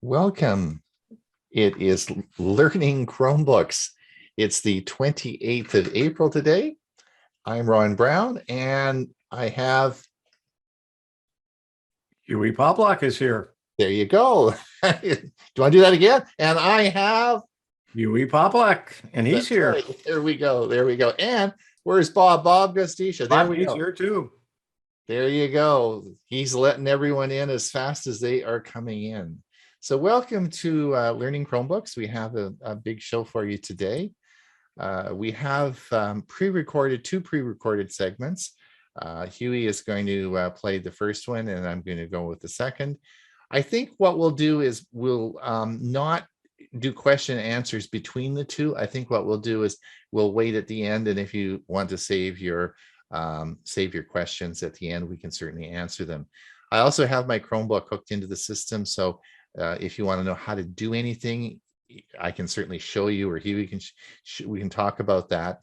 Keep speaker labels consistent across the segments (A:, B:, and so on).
A: Welcome. It is Learning Chromebooks. It's the 28th of April today. I'm Ron Brown, and I have...
B: Hewie Poplock is here.
A: There you go. Do you want to do that again? And I have...
B: Hewie Poplock, and he's here.
A: Right. There we go. There we go. And where's Bob? Bob Gustisha. There we go.
B: He's here too.
A: There you go. He's letting everyone in as fast as they are coming in. So welcome to Learning Chromebooks. We have a big show for you today. We have two pre-recorded segments. Hewie is going to play the first one, and I'm going to go with the second. I think what we'll do is we'll not do question and answers between the two. I think what we'll do is we'll wait at the end, and if you want to save your questions at the end, we can certainly answer them. I also have my Chromebook hooked into the system, so if you want to know how to do anything, I can certainly show you, or we can talk about that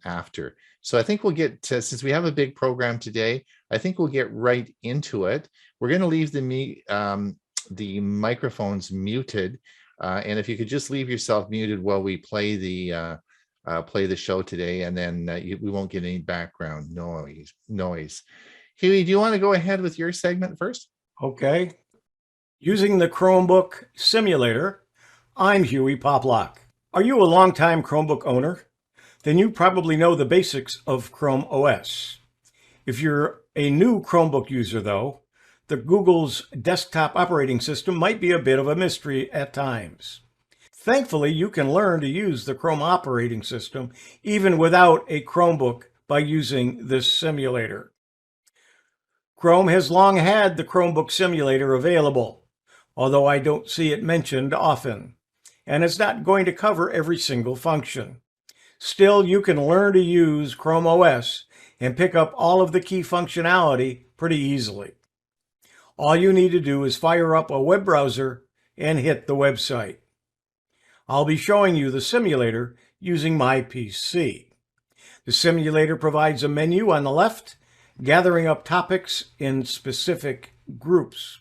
A: after. So I think we'll get to, since we have a big program today, I think we'll get right into it. We're going to leave the microphones muted, and if you could just leave yourself muted while we play the show today, and then we won't get any background noise. Hewie, do you want to go ahead with your segment first?
B: Okay. Using the Chromebook simulator, I'm Hewie Poplock. Are you a longtime Chromebook owner? Then you probably know the basics of Chrome OS. If you're a new Chromebook user, though, the Google's desktop operating system might be a bit of a mystery at times. Thankfully, you can learn to use the Chrome operating system even without a Chromebook by using this simulator. Chrome has long had the Chromebook simulator available, although I don't see it mentioned often, and it's not going to cover every single function. Still, you can learn to use Chrome OS and pick up all of the key functionality pretty easily. All you need to do is fire up a web browser and hit the website. I'll be showing you the simulator using my PC. The simulator provides a menu on the left, gathering up topics in specific groups.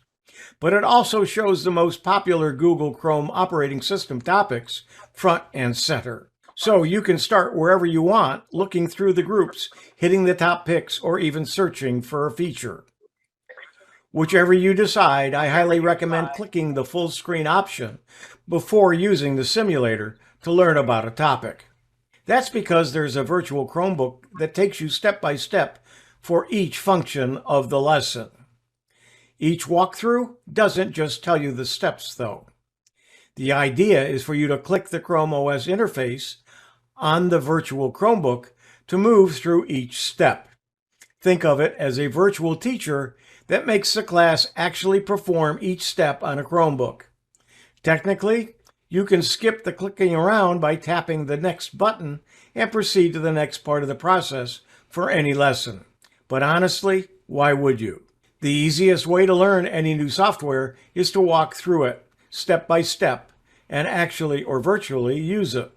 B: But it also shows the most popular Google Chrome operating system topics front and center. So you can start wherever you want, looking through the groups, hitting the top picks, or even searching for a feature. Whichever you decide, I highly recommend clicking the full screen option before using the simulator to learn about a topic. That's because there's a virtual Chromebook that takes you step by step for each function of the lesson. Each walkthrough doesn't just tell you the steps, though. The idea is for you to click the Chrome OS interface on the virtual Chromebook to move through each step. Think of it as a virtual teacher that makes the class actually perform each step on a Chromebook. Technically, you can skip the clicking around by tapping the next button and proceed to the next part of the process for any lesson. But honestly, why would you? The easiest way to learn any new software is to walk through it step by step and actually or virtually use it.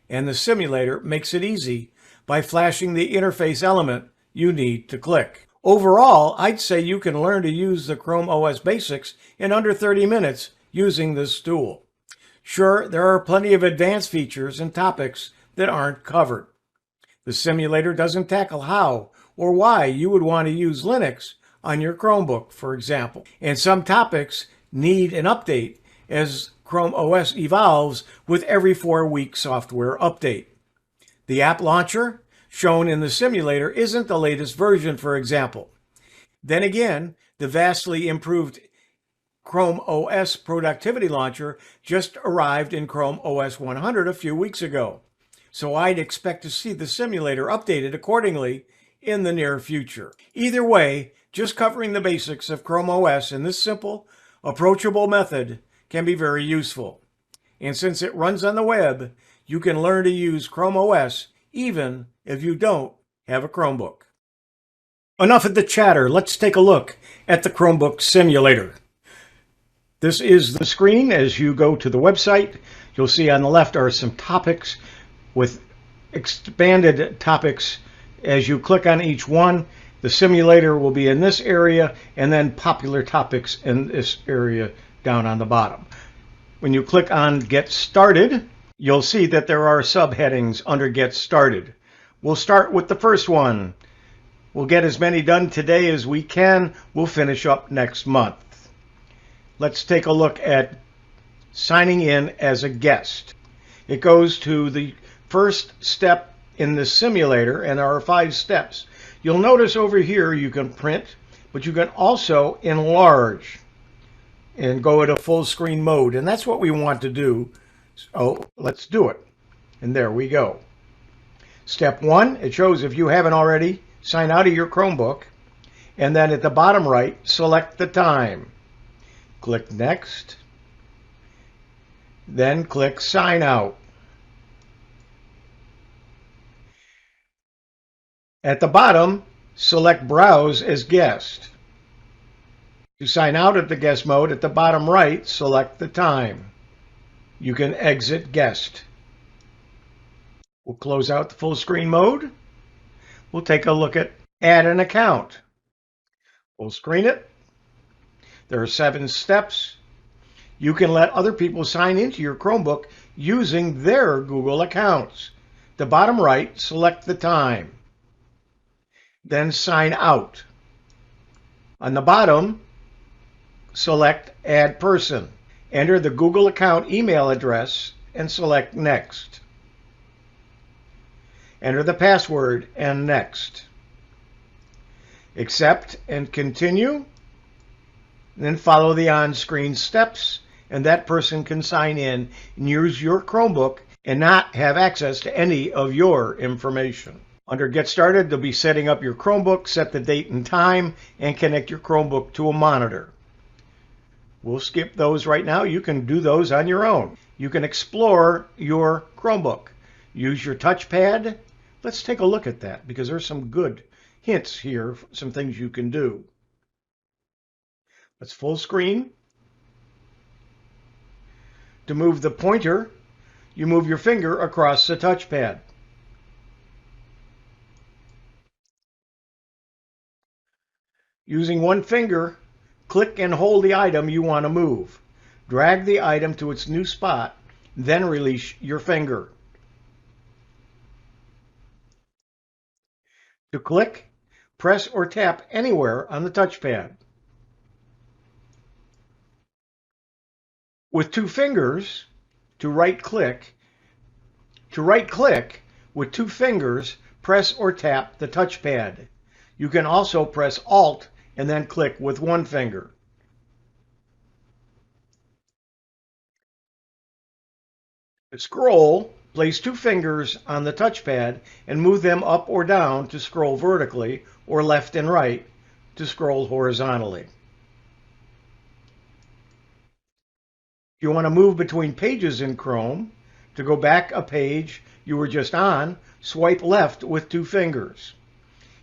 B: And the simulator makes it easy by flashing the interface element you need to click. Overall, I'd say you can learn to use the Chrome OS basics in under 30 minutes using this tool. Sure, there are plenty of advanced features and topics that aren't covered. The simulator doesn't tackle how or why you would want to use Linux on your Chromebook, for example. And some topics need an update as Chrome OS evolves with every 4-week software update. The app launcher shown in the simulator isn't the latest version, for example. Then again, the vastly improved Chrome OS Productivity Launcher just arrived in Chrome OS 100 a few weeks ago. So I'd expect to see the simulator updated accordingly in the near future. Either way, just covering the basics of Chrome OS in this simple, approachable method can be very useful. And since it runs on the web, you can learn to use Chrome OS even if you don't have a Chromebook. Enough of the chatter. Let's take a look at the Chromebook simulator. This is the screen. As you go to the website, you'll see on the left are some topics with expanded topics. As you click on each one, the simulator will be in this area, and then popular topics in this area down on the bottom. When you click on Get Started, you'll see that there are subheadings under Get Started. We'll start with the first one. We'll get as many done today as we can. We'll finish up next month. Let's take a look at signing in as a guest. It goes to the first step in the simulator, and there are 5 steps. You'll notice over here you can print, but you can also enlarge and go into full screen mode, and that's what we want to do. So let's do it. And there we go. Step 1, it shows if you haven't already, sign out of your Chromebook, and then at the bottom right, select the time. Click Next, then click Sign Out. At the bottom, select Browse as Guest. To sign out of the guest mode, at the bottom right, select the time. You can exit guest. We'll close out the full screen mode. We'll take a look at Add an Account. We'll screen it. There are 7 steps. You can let other people sign into your Chromebook using their Google accounts. The bottom right, select the time. Then sign out. On the bottom, select Add Person. Enter the Google account email address and select Next. Enter the password and Next. Accept and continue. Then follow the on-screen steps, and that person can sign in and use your Chromebook and not have access to any of your information. Under Get Started, they'll be setting up your Chromebook, set the date and time, and connect your Chromebook to a monitor. We'll skip those right now. You can do those on your own. You can explore your Chromebook. Use your touchpad. Let's take a look at that because there's some good hints here, some things you can do. Let's full screen. To move the pointer, you move your finger across the touchpad. Using one finger, click and hold the item you want to move. Drag the item to its new spot, then release your finger. To click, press or tap anywhere on the touchpad. With 2 fingers, to right-click with 2 fingers, press or tap the touchpad. You can also press Alt and then click with 1 finger. To scroll, place 2 fingers on the touchpad and move them up or down to scroll vertically, or left and right to scroll horizontally. If you want to move between pages in Chrome, to go back a page you were just on, swipe left with 2 fingers.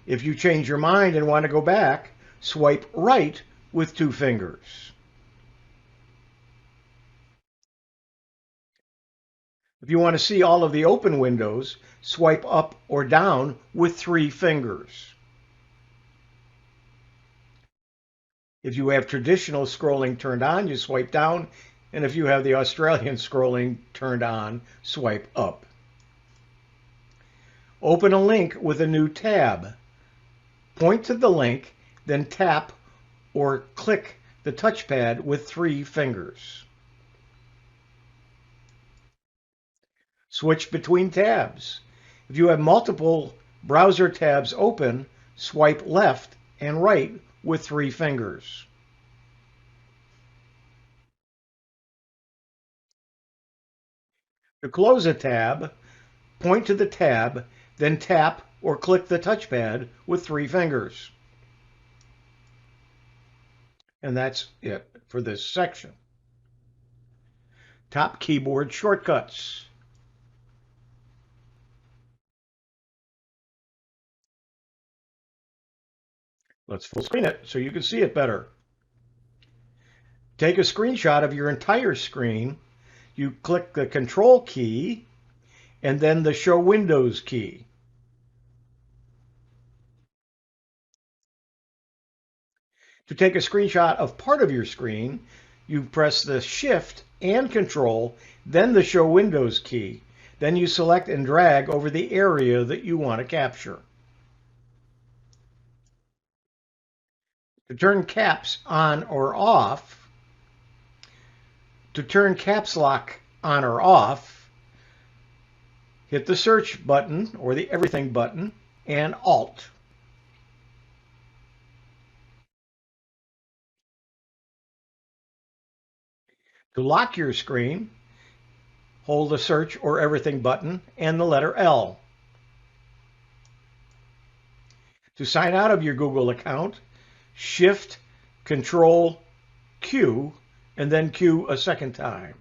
B: If you change your mind and want to go back, swipe right with 2 fingers. If you want to see all of the open windows, swipe up or down with 3 fingers. If you have traditional scrolling turned on, you swipe down, and if you have the Australian scrolling turned on, swipe up. Open a link with a new tab. Point to the link, then tap or click the touchpad with 3 fingers. Switch between tabs. If you have multiple browser tabs open, swipe left and right with 3 fingers. To close a tab, point to the tab, then tap or click the touchpad with 3 fingers. And that's it for this section. Top keyboard shortcuts. Let's full screen it so you can see it better. Take a screenshot of your entire screen. You click the Control key and then the Show Windows key. To take a screenshot of part of your screen, you press the Shift and Control, then the Show Windows key. Then you select and drag over the area that you want to capture. To turn caps on or off, to turn caps lock on or off, hit the search button or the everything button and Alt. To lock your screen, hold the search or everything button and the letter L. To sign out of your Google account, Shift, Control, Q, and then Q a second time.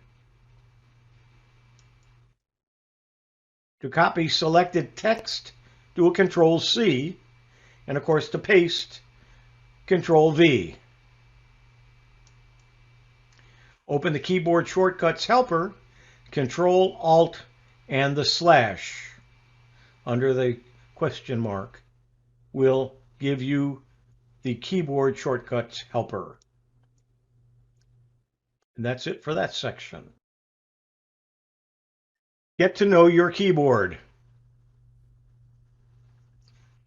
B: To copy selected text, do a Control C, and of course to paste, Control V. Open the keyboard shortcuts helper, Control Alt and the slash under the question mark will give you the keyboard shortcuts helper. And that's it for that section. Get to know your keyboard.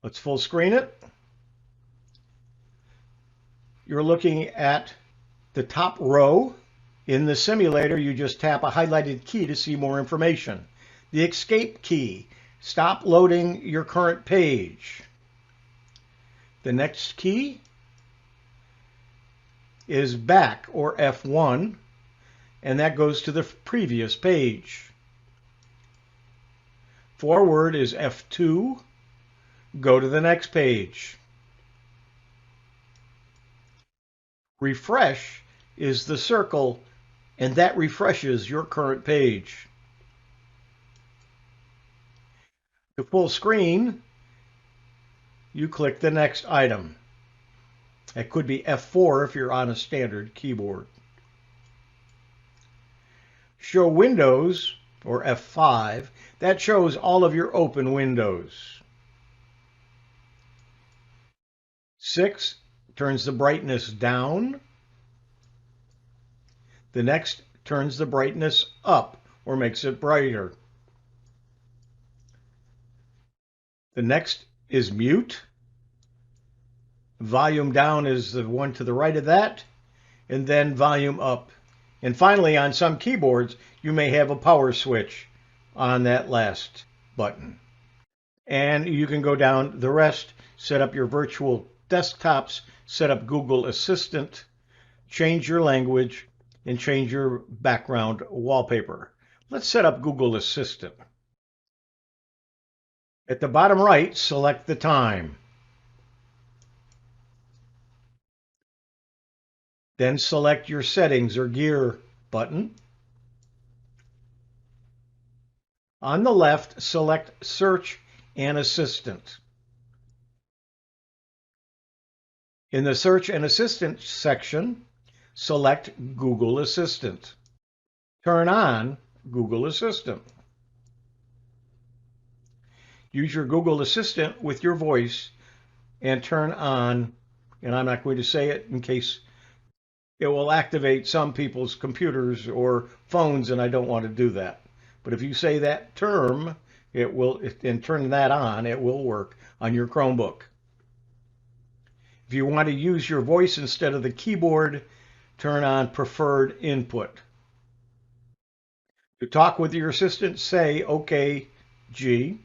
B: Let's full screen it. You're looking at the top row. In the simulator, you just tap a highlighted key to see more information. The escape key, stop loading your current page. The next key is back or F1, and that goes to the previous page. Forward is F2, go to the next page. Refresh is the circle, and that refreshes your current page. To full screen, you click the next item. It could be F4 if you're on a standard keyboard. Show Windows, or F5, that shows all of your open windows. 6 turns the brightness down. The next turns the brightness up or makes it brighter. The next is mute. Volume down is the one to the right of that, and then volume up. And finally, on some keyboards, you may have a power switch on that last button. And you can go down the rest, set up your virtual desktops, set up Google Assistant, change your language, and change your background wallpaper. Let's set up Google Assistant. At the bottom right, select the time. Then select your settings or gear button. On the left, select Search and Assistant. In the Search and Assistant section, select Google Assistant. Turn on Google Assistant. Use your Google Assistant with your voice and turn on, and I'm not going to say it in case it will activate some people's computers or phones, and I don't want to do that. But if you say that term, it will, and turn that on, it will work on your Chromebook. If you want to use your voice instead of the keyboard, turn on Preferred Input. To talk with your assistant, say, "OK, G."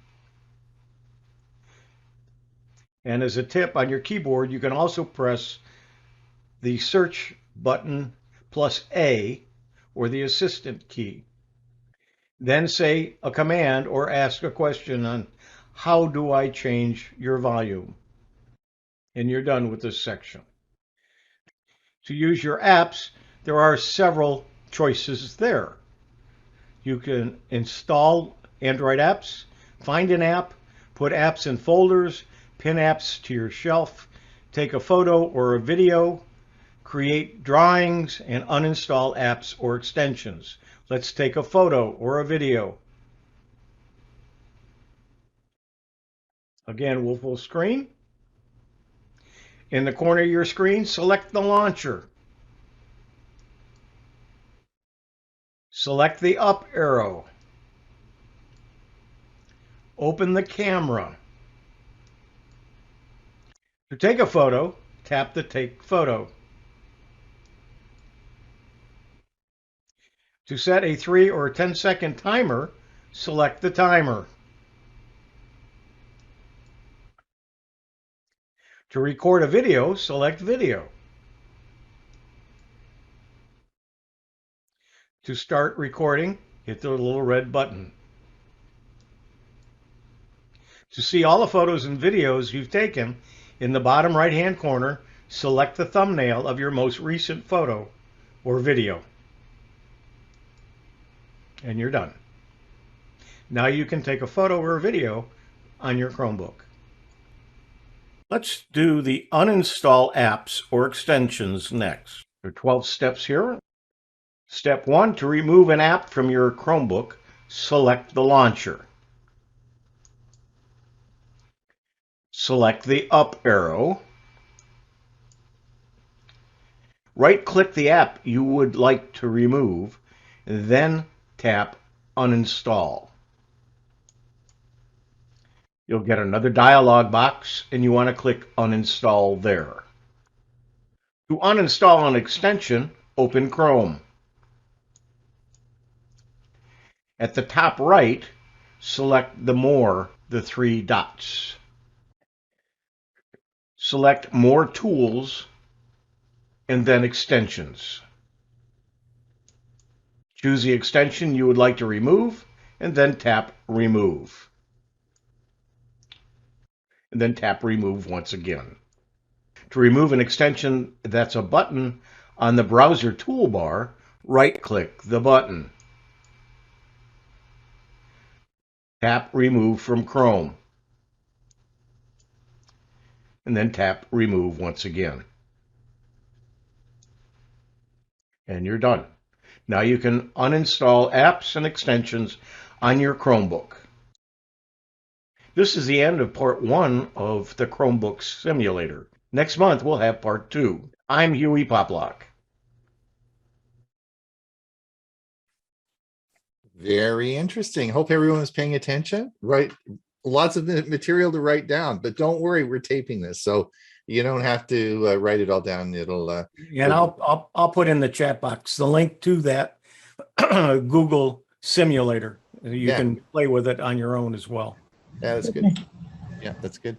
B: And as a tip on your keyboard, you can also press the search button plus A or the assistant key. Then say a command or ask a question on how do I change your volume? And you're done with this section. To use your apps, there are several choices there. You can install Android apps, find an app, put apps in folders, pin apps to your shelf, take a photo or a video, create drawings, and uninstall apps or extensions. Let's take a photo or a video. Again, we'll full screen. In the corner of your screen, select the launcher. Select the up arrow. Open the camera. To take a photo, tap the Take Photo. To set a 3 or 10-second timer, select the timer. To record a video, select Video. To start recording, hit the little red button. To see all the photos and videos you've taken, in the bottom right-hand corner, select the thumbnail of your most recent photo or video. And you're done. Now you can take a photo or a video on your Chromebook. Let's do the uninstall apps or extensions next. There are 12 steps here. Step 1, to remove an app from your Chromebook, select the launcher. Select the up arrow. Right-click the app you would like to remove, then tap Uninstall. You'll get another dialog box, and you want to click Uninstall there. To uninstall an extension, open Chrome. At the top right, select the 3 dots. Select More Tools, and then Extensions. Choose the extension you would like to remove, and then tap Remove. And then tap Remove once again. To remove an extension that's a button on the browser toolbar, right-click the button. Tap Remove from Chrome. And then tap Remove once again. And you're done. Now you can uninstall apps and extensions on your Chromebook. This is the end of part 1 of the Chromebook simulator. Next month we'll have part 2. I'm Hewie Poplock.
A: Very interesting. Hope everyone was paying attention. Right, lots of material to write down, but don't worry, we're taping this, so you don't have to write it all down. It'll
B: And I'll put in the chat box the link to that Google simulator. You can play with it on your own as well.
A: Yeah, that's good. Yeah, that's good.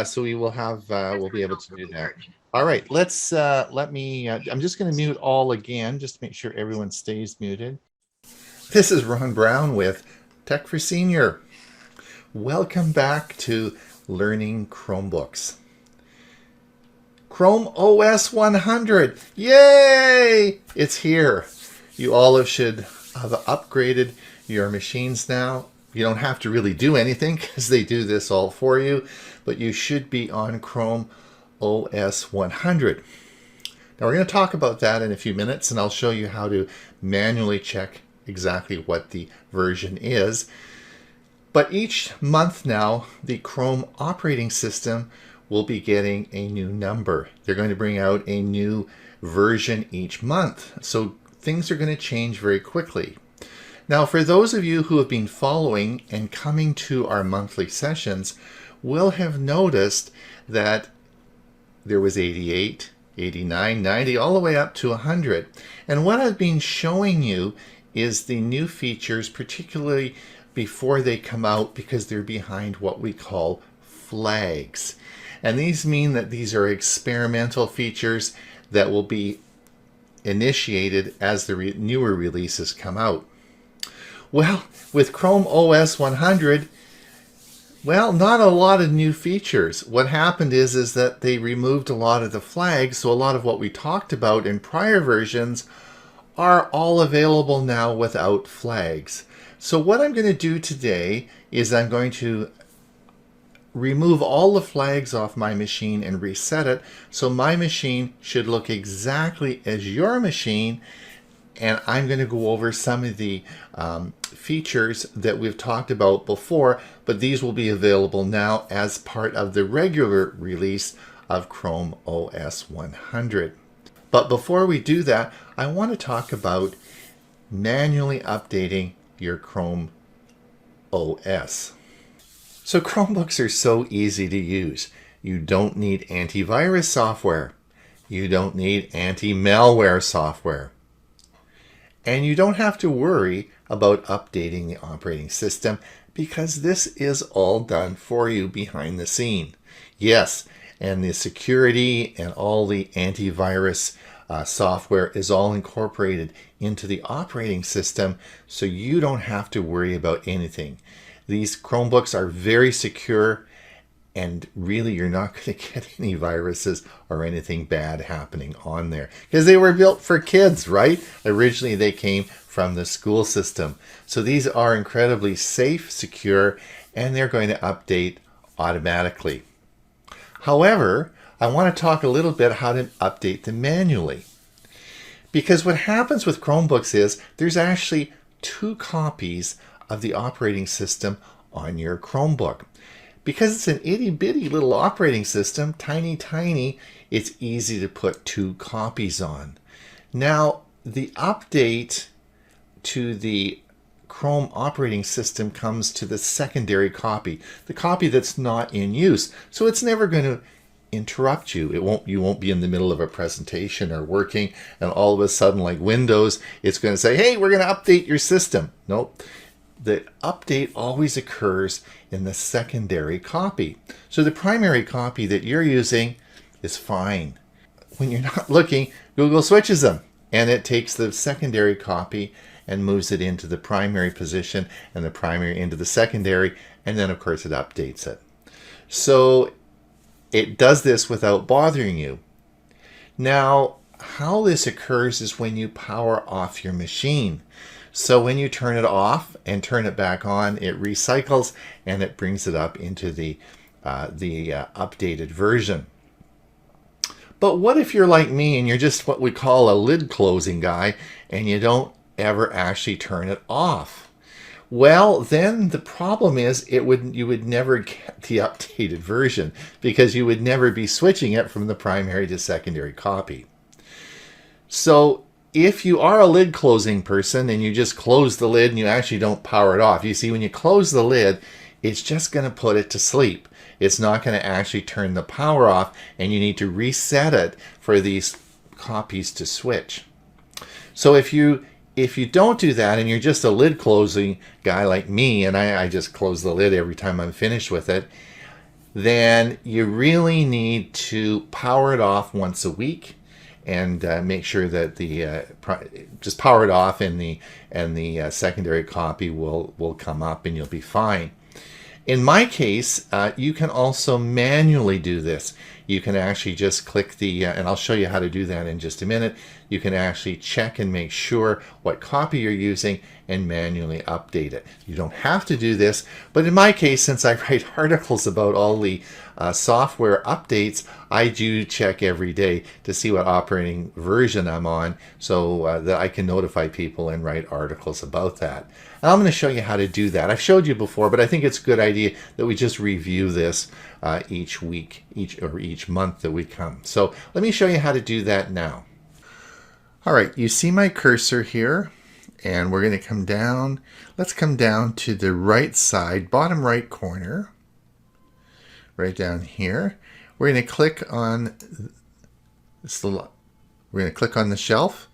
A: So we will have we'll be able to do that. All right, let's let me I'm just going to mute all again just to make sure everyone stays muted. This is Ron Brown with Tech for Senior. Welcome back to Learning Chromebooks. Chrome OS 100. Yay! It's here. You all should have upgraded your machines now. You don't have to really do anything because they do this all for you, but you should be on Chrome OS 100. Now we're going to talk about that in a few minutes, and I'll show you how to manually check exactly what the version is. But each month now, the Chrome operating system will be getting a new number. They're going to bring out a new version each month. So things are going to change very quickly. Now, for those of you who have been following and coming to our monthly sessions, will have noticed that there was 88, 89, 90, all the way up to 100. And what I've been showing you is the new features, particularly before they come out, because they're behind what we call flags. And these mean that these are experimental features that will be initiated as the newer releases come out. Well, with Chrome OS 100, well, not a lot of new features. What happened is that they removed a lot of the flags, so a lot of what we talked about in prior versions are all available now without flags. So what I'm going to do today is I'm going to remove all the flags off my machine and reset it, so my machine should look exactly as your machine. And I'm going to go over some of the features that we've talked about before, but these will be available now as part of the regular release of Chrome OS 100. But before we do that, I want to talk about manually updating your Chrome OS. So Chromebooks are so easy to use. You don't need antivirus software. You don't need anti-malware software. And you don't have to worry about updating the operating system because this is all done for you behind the scene. Yes, and the security and all the antivirus software is all incorporated into the operating system, so you don't have to worry about anything. These Chromebooks are very secure, and really you're not going to get any viruses or anything bad happening on there because they were built for kids, right? Originally they came from the school system. So these are incredibly safe, secure, and they're going to update automatically. However, I want to talk a little bit how to update them manually. Because what happens with Chromebooks is there's actually 2 copies of the operating system on your Chromebook. Because it's an itty-bitty little operating system, tiny, it's easy to put 2 copies on. Now, the update to the Chrome operating system comes to the secondary copy, the copy that's not in use. So it's never going to interrupt you. You won't be in the middle of a presentation or working, and all of a sudden, like Windows, it's going to say, hey, we're going to update your system. Nope. The update always occurs in the secondary copy. So the primary copy that you're using is fine. When you're not looking, Google switches them, and it takes the secondary copy and moves it into the primary position and the primary into the secondary, and then of course it updates it. So it does this without bothering you. Now, how this occurs is when you power off your machine. So when you turn it off and turn it back on, it recycles and it brings it up into the updated version. But what if you're like me and you're just what we call a lid closing guy and you don't ever actually turn it off? Well, then the problem is you would never get the updated version because you would never be switching it from the primary to secondary copy. So if you are a lid closing person and you just close the lid and you actually don't power it off, you see when you close the lid, it's just going to put it to sleep. It's not going to actually turn the power off, and you need to reset it for these copies to switch. So if you don't do that and you're just a lid closing guy like me, and I just close the lid every time I'm finished with it, then you really need to power it off once a week and make sure that just power it off and the secondary copy will come up and you'll be fine. In my case, you can also manually do this. You can actually just click and I'll show you how to do that in just a minute. You can actually check and make sure what copy you're using and manually update it. You don't have to do this, but in my case, since I write articles about all the software updates, I do check every day to see what operating version I'm on so that I can notify people and write articles about that. And I'm going to show you how to do that. I've showed you before, but I think it's a good idea that we just review this each week, each month that we come. So let me show you how to do that now. All right, you see my cursor here, and we're going to come down. Let's come down to the right side, bottom right corner, right down here. We're going to click on this little, we're going to click on the shelf,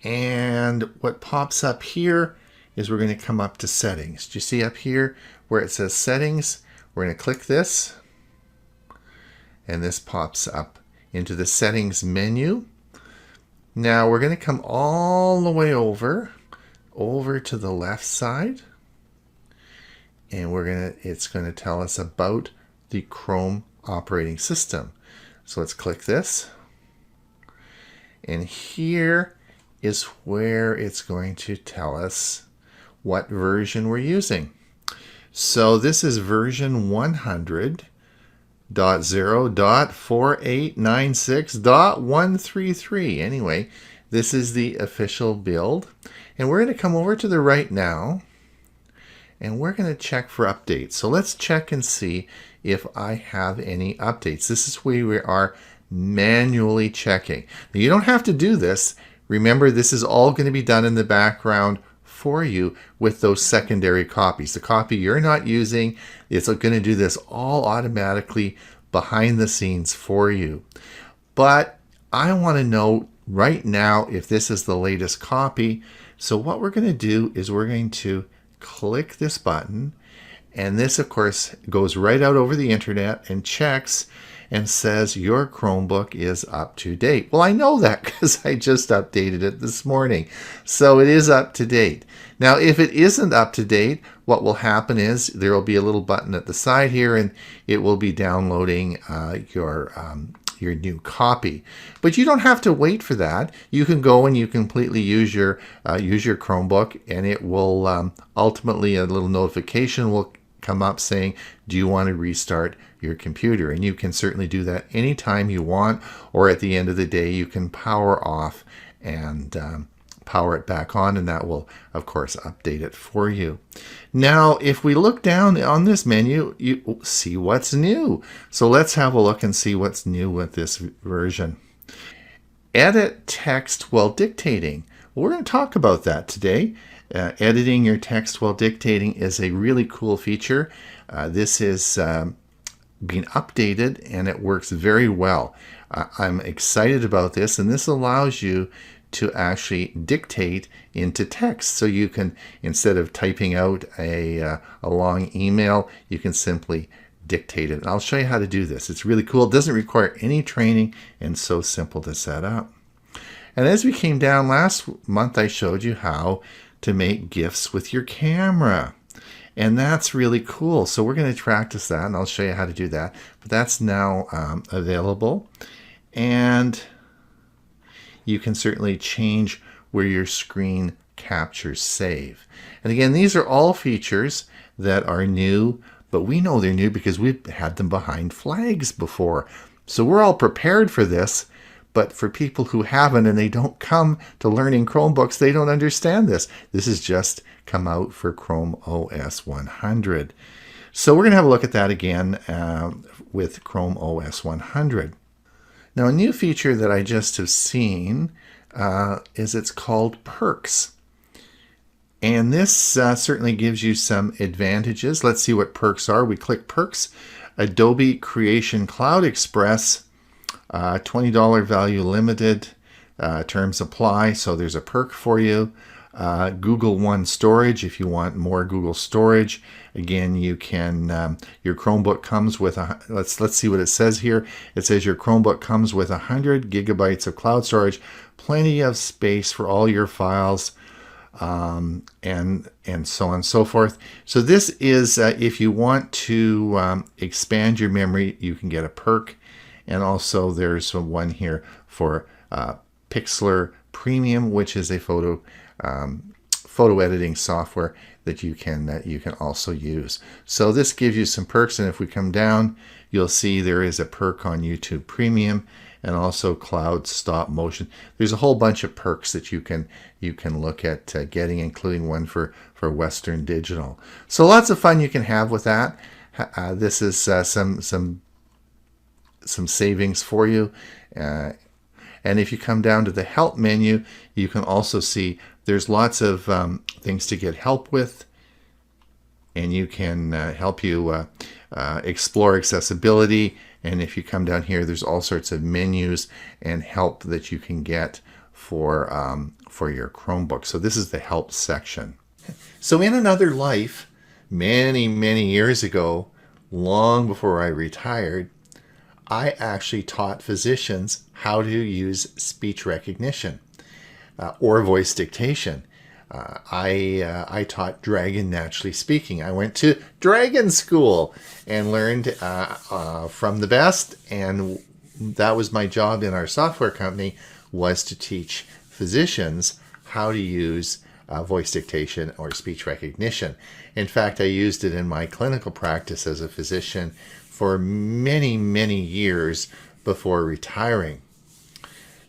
A: and what pops up here is we're going to come up to settings. Do you see up here where it says settings? We're going to click this, and this pops up into the settings menu. Now we're going to come all the way over to the left side, and it's going to tell us about the Chrome operating system. So let's click this, and here is where it's going to tell us what version we're using. So this is version 100.0.4896.133. Anyway, this is the official build, and we're going to come over to the right now, and we're going to check for updates. So let's check and see if I have any updates. This is where we are manually checking. Now, you don't have to do this. Remember, this is all going to be done in the background for you with those secondary copies. The copy you're not using, it's going to do this all automatically behind the scenes for you. But I want to know right now if this is the latest copy. So what we're going to do is we're going to click this button, and this of course goes right out over the internet and checks and says your Chromebook is up to date. Well, I know that because I just updated it this morning. So it is up to date. Now, if it isn't up to date, what will happen is there will be a little button at the side here, and it will be downloading your new copy. But you don't have to wait for that. You can go and you completely use your Chromebook, and it will ultimately, a little notification will come up saying, do you want to restart your computer? And you can certainly do that anytime you want, or at the end of the day you can power off and power it back on, and that will of course update it for you. Now if we look down on this menu, you see what's new. So let's have a look and see what's new with this version. Edit text while dictating. We're going to talk about that today. Editing your text while dictating is a really cool feature. This is being updated and it works very well. I'm excited about this, and this allows you to actually dictate into text. So you can, instead of typing out a long email, you can simply dictate it. And I'll show you how to do this. It's really cool. It doesn't require any training and so simple to set up. And as we came down last month, I showed you how to make GIFs with your camera. And that's really cool. So we're going to practice that, and I'll show you how to do that. But that's now available. And you can certainly change where your screen captures save. And again, these are all features that are new, but we know they're new because we've had them behind flags before. So we're all prepared for this. But for people who haven't and they don't come to learning Chromebooks, they don't understand this. This has just come out for Chrome OS 100. So we're going to have a look at that again with Chrome OS 100. Now, a new feature that I just have seen is it's called Perks. And this certainly gives you some advantages. Let's see what perks are. We click Perks. Adobe Creation Cloud Express. $20 value limited, terms apply, so there's a perk for you. Google One storage, if you want more Google storage. Again, you can, your Chromebook comes with, let's see what it says here. It says your Chromebook comes with 100 gigabytes of cloud storage, plenty of space for all your files, and so on and so forth. So this is, if you want to expand your memory, you can get a perk. And also there's one here for Pixlr Premium, which is a photo editing software that you can also use. So this gives you some perks, and if we come down, you'll see there is a perk on YouTube Premium and also Cloud Stop Motion. There's a whole bunch of perks that you can look at getting, including one for Western Digital. So lots of fun you can have with that. This is some savings for you. And if you come down to the help menu, you can also see there's lots of things to get help with, and you can help you explore accessibility. And if you come down here, there's all sorts of menus and help that you can get for your Chromebook. So this is the help section. So in another life, many years ago, long before I retired, I actually taught physicians how to use speech recognition or voice dictation. I taught Dragon Naturally Speaking. I went to Dragon School and learned from the best, and that was my job in our software company, was to teach physicians how to use voice dictation or speech recognition. In fact, I used it in my clinical practice as a physician for many years before retiring.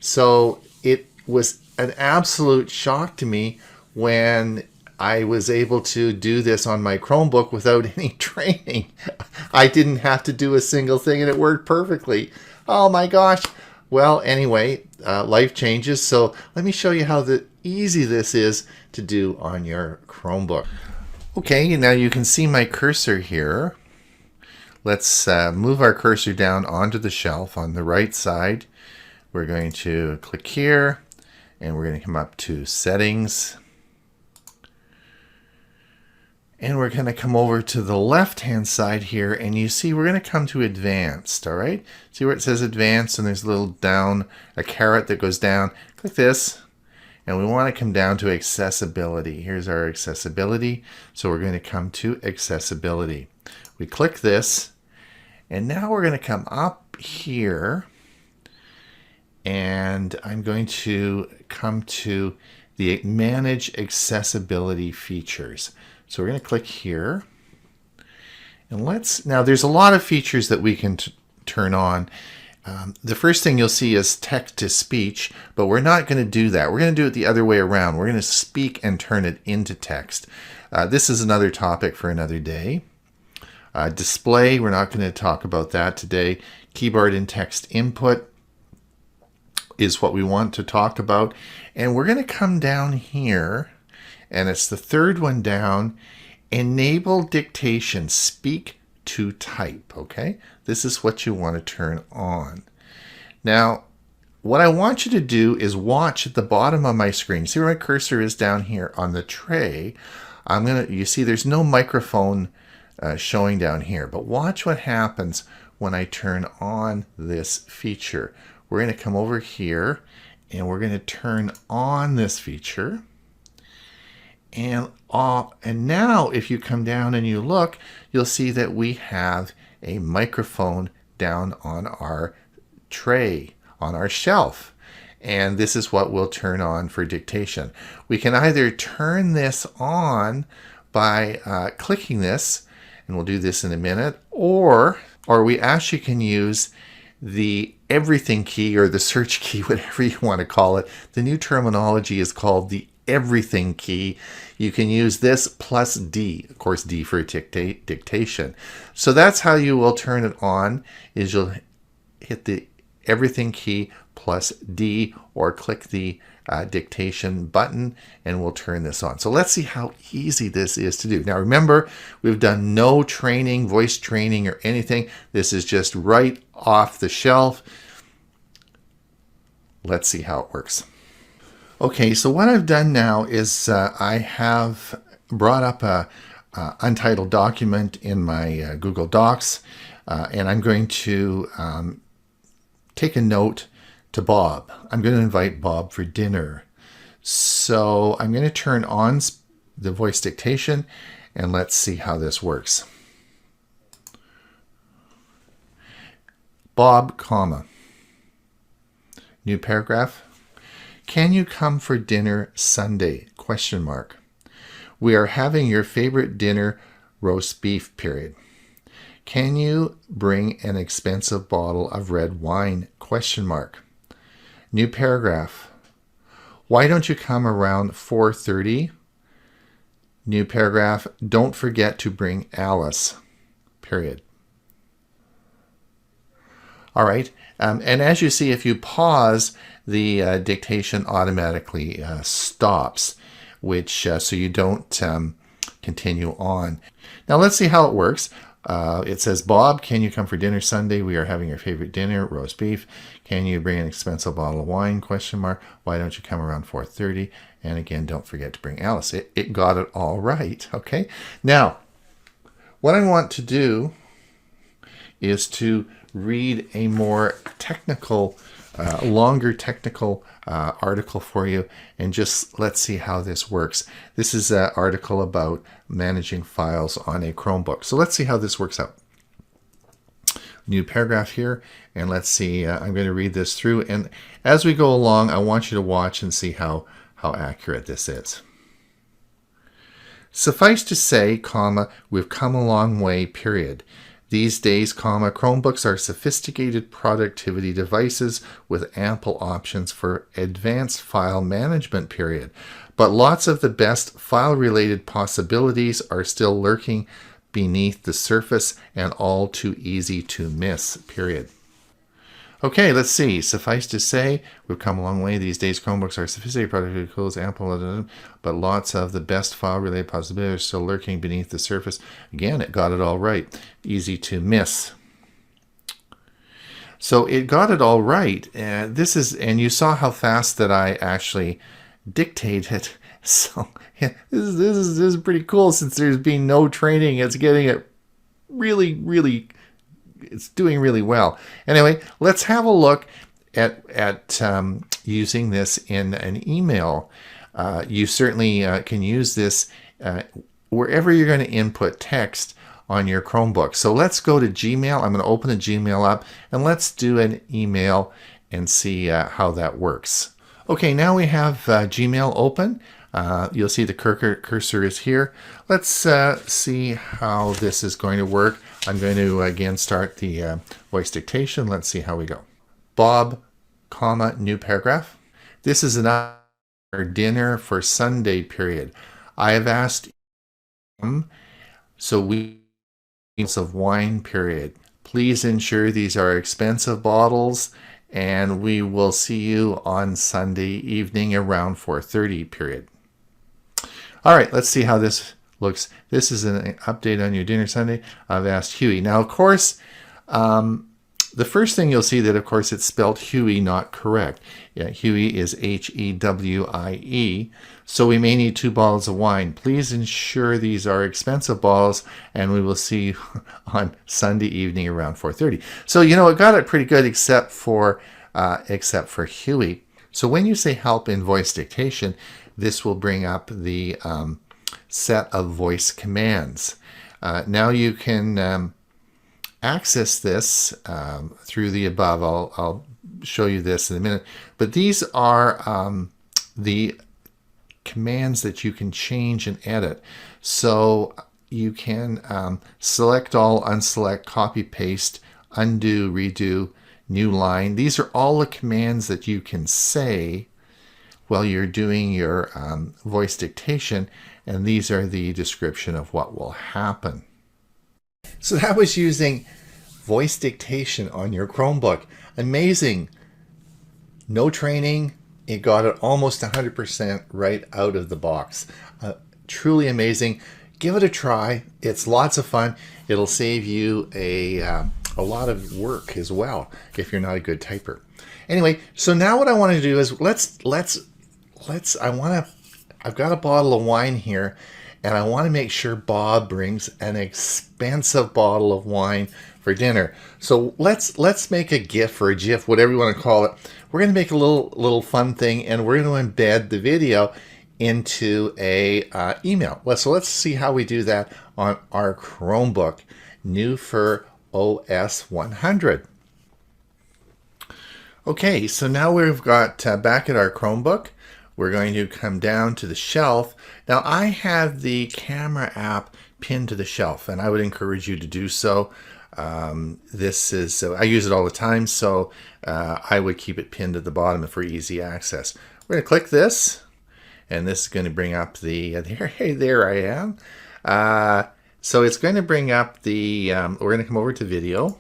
A: So it was an absolute shock to me when I was able to do this on my Chromebook without any training. I didn't have to do a single thing and it worked perfectly. Oh my gosh, Well, anyway, life changes. So let me show you how easy this is to do on your Chromebook. Okay, now you can see my cursor here. Let's move our cursor down onto the shelf on the right side. We're going to click here and we're going to come up to Settings. And we're going to come over to the left-hand side here, and you see we're going to come to Advanced, all right? See where it says Advanced, and there's a little down, a caret that goes down. Click this, and we want to come down to Accessibility. Here's our Accessibility, so we're going to come to Accessibility. We click this, and now we're going to come up here, and I'm going to come to the Manage Accessibility Features. So we're going to click here, and now there's a lot of features that we can turn on. The first thing you'll see is text to speech, but we're not going to do that. We're going to do it the other way around. We're going to speak and turn it into text. This is another topic for another day. Display, we're not going to talk about that today. Keyboard and text input is what we want to talk about. And we're going to come down here, and it's the third one down, enable dictation, speak to type, okay? This is what you want to turn on. Now, what I want you to do is watch at the bottom of my screen. See where my cursor is down here on the tray? You see there's no microphone showing down here, but watch what happens when I turn on this feature. We're going to come over here and we're going to turn on this feature. And now if you come down and you look, you'll see that we have a microphone down on our tray, on our shelf. And this is what we'll turn on for dictation. We can either turn this on by clicking this, and we'll do this in a minute, or we actually can use the everything key or the search key, whatever you want to call it. The new terminology is called the everything key. You can use this plus D, of course D for dictation. So that's how you will turn it on, is you'll hit the everything key plus D, or click the dictation button, and we'll turn this on. So let's see how easy this is to do. Now remember, we've done no training, voice training or anything. This is just right off the shelf. Let's see how it works. Okay, so what I've done now is I have brought up a untitled document in my Google Docs, and I'm going to take a note to Bob. I'm going to invite Bob for dinner. So I'm going to turn on the voice dictation, and let's see how this works. Bob, comma. New paragraph. Can you come for dinner Sunday? Question mark. We are having your favorite dinner, roast beef, period. Can you bring an expensive bottle of red wine? Question mark. New paragraph. Why don't you come around 4:30? New paragraph. Don't forget to bring Alice, period. All right. And as you see, if you pause, the dictation automatically stops, which so you don't continue on. Now let's see how it works. It says, Bob, can you come for dinner Sunday? We are having your favorite dinner, roast beef. Can you bring an expensive bottle of wine? Question mark. Why don't you come around 4:30? And again, don't forget to bring Alice. It got it all right. Okay. Now, what I want to do is to read a more technical, longer technical article for you, and just let's see how this works. This is an article about managing files on a Chromebook. So let's see how this works out. New paragraph here, and let's see, I'm going to read this through, and as we go along, I want you to watch and see how accurate this is. Suffice to say, comma, we've come a long way, period. These days, comma, Chromebooks are sophisticated productivity devices with ample options for advanced file management, period. But lots of the best file-related possibilities are still lurking beneath the surface and all too easy to miss, period. Okay, let's see. Suffice to say, we've come a long way. These days, Chromebooks are sophisticated, productivity tools, ample, but lots of the best file-related possibilities are still lurking beneath the surface. Again, it got it all right. Easy to miss. So it got it all right. And you saw how fast that I actually dictated. So yeah, this is pretty cool since there's been no training. It's getting it really, it's doing really well. Anyway, let's have a look at using this in an email. You certainly can use this wherever you're going to input text on your Chromebook. So let's go to Gmail. I'm going to open a Gmail up and let's do an email and see how that works. Okay, now we have Gmail open. You'll see the cursor is here. Let's see how this is going to work. I'm going to again start the voice dictation. Let's see how we go. Bob, comma, new paragraph. This is our dinner for Sunday period. I have asked so we of wine period. Please ensure these are expensive bottles and we will see you on Sunday evening around 4:30 period. All right, let's see how this looks. This is an update on your dinner Sunday. I've asked Hewie. Now, of course, the first thing you'll see that, of course, it's spelled Hewie not correct. Yeah, Hewie is Hewie. So we may need 2 bottles of wine. Please ensure these are expensive bottles, and we will see you on Sunday evening around 4:30. So, you know, it got it pretty good except for Hewie. So when you say help in voice dictation, this will bring up the set of voice commands. Now you can access this through the above. I'll show you this in a minute. But these are the commands that you can change and edit. So you can select all, unselect, copy, paste, undo, redo, new line. These are all the commands that you can say while you're doing your voice dictation, and these are the description of what will happen. So that was using voice dictation on your Chromebook. Amazing. No training. It got it almost 100% right out of the box. Truly amazing. Give it a try. It's lots of fun. It'll save you a lot of work as well if you're not a good typer. Anyway, so now what I want to do is I've got a bottle of wine here, and I want to make sure Bob brings an expensive bottle of wine for dinner. So let's make a GIF or a GIF, whatever you want to call it. We're going to make a little fun thing, and we're going to embed the video into a email. So let's see how we do that on our Chromebook, new for OS 100. Okay, so now we've got back at our Chromebook. We're going to come down to the shelf. Now I have the camera app pinned to the shelf, and I would encourage you to do so. This is I use it all the time, so I would keep it pinned at the bottom for easy access. We're going to click this, and this is going to bring up the hey, there I am. So it's going to bring up the we're going to come over to video,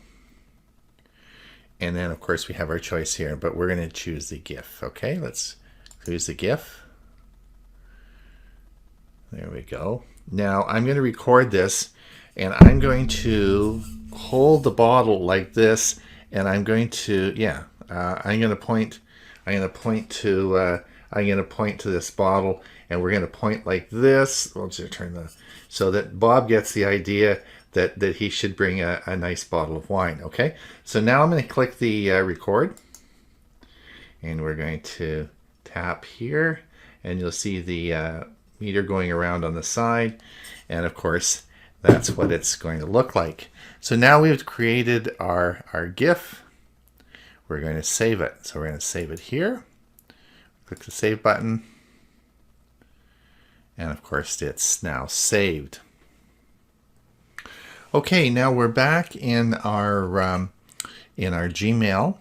A: and then of course we have our choice here, but we're going to choose the GIF. Okay, let's choose the GIF. There we go. Now I'm going to record this, and I'm going to hold the bottle like this, and I'm going to I'm going to point to this bottle, and we're going to point like this. We'll just turn so that Bob gets the idea that he should bring a nice bottle of wine. Okay, so now I'm going to click the record, and we're going to tap here, and you'll see the meter going around on the side, and of course that's what it's going to look like. So now we've created our GIF. We're going to save it. So we're going to save it here. Click the save button, and of course it's now saved. Okay, now we're back in our Gmail.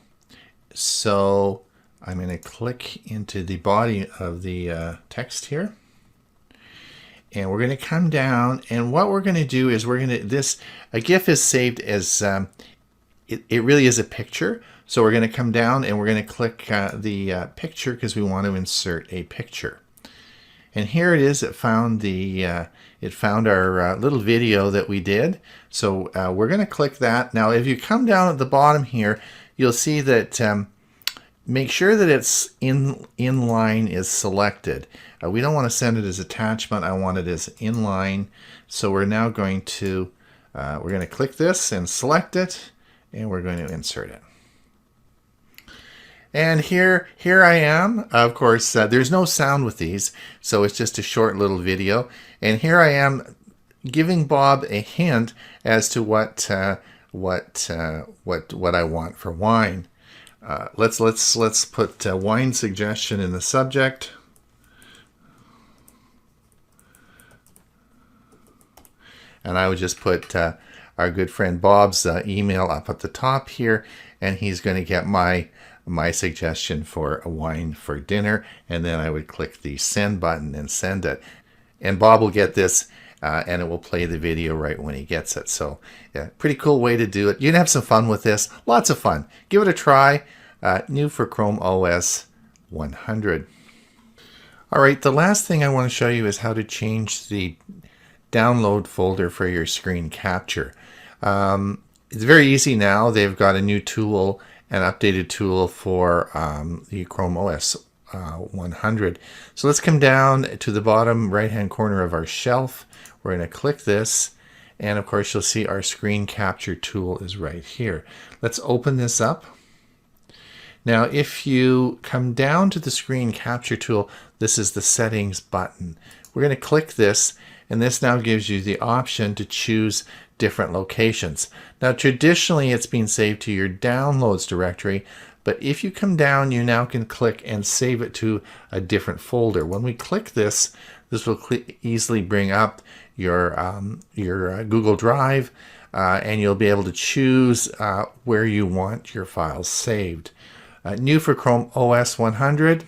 A: So I'm going to click into the body of the text here, and we're going to come down, and what we're going to do is a GIF is saved as it really is a picture. So we're going to come down and we're going to click the picture because we want to insert a picture. And here it is. It found our little video that we did. So we're going to click that. Now, if you come down at the bottom here, you'll see that make sure that it's inline is selected. We don't want to send it as attachment. I want it as inline. So we're now going to click this and select it, and we're going to insert it. And here I am. Of course, there's no sound with these, so it's just a short little video. And here I am giving Bob a hint as to what I want for wine. Let's put wine suggestion in the subject. And I would just put our good friend Bob's email up at the top here, and he's going to get my suggestion for a wine for dinner, and then I would click the send button and send it. And Bob will get this, and it will play the video right when he gets it. So yeah, pretty cool way to do it. You can have some fun with this. Lots of fun. Give it a try. New for Chrome OS 100. All right, the last thing I want to show you is how to change the download folder for your screen capture. It's very easy now. They've got a new tool, an updated tool for the Chrome OS 100. So let's come down to the bottom right hand corner of our shelf. We're going to click this, and of course you'll see our screen capture tool is right here. Let's open this up. Now if you come down to the screen capture tool, this is the settings button. We're going to click this, and this now gives you the option to choose different locations. Now traditionally it's been saved to your downloads directory, but if you come down, you now can click and save it to a different folder. When we click this, this will easily bring up your Google Drive, and you'll be able to choose where you want your files saved. New for Chrome OS 100.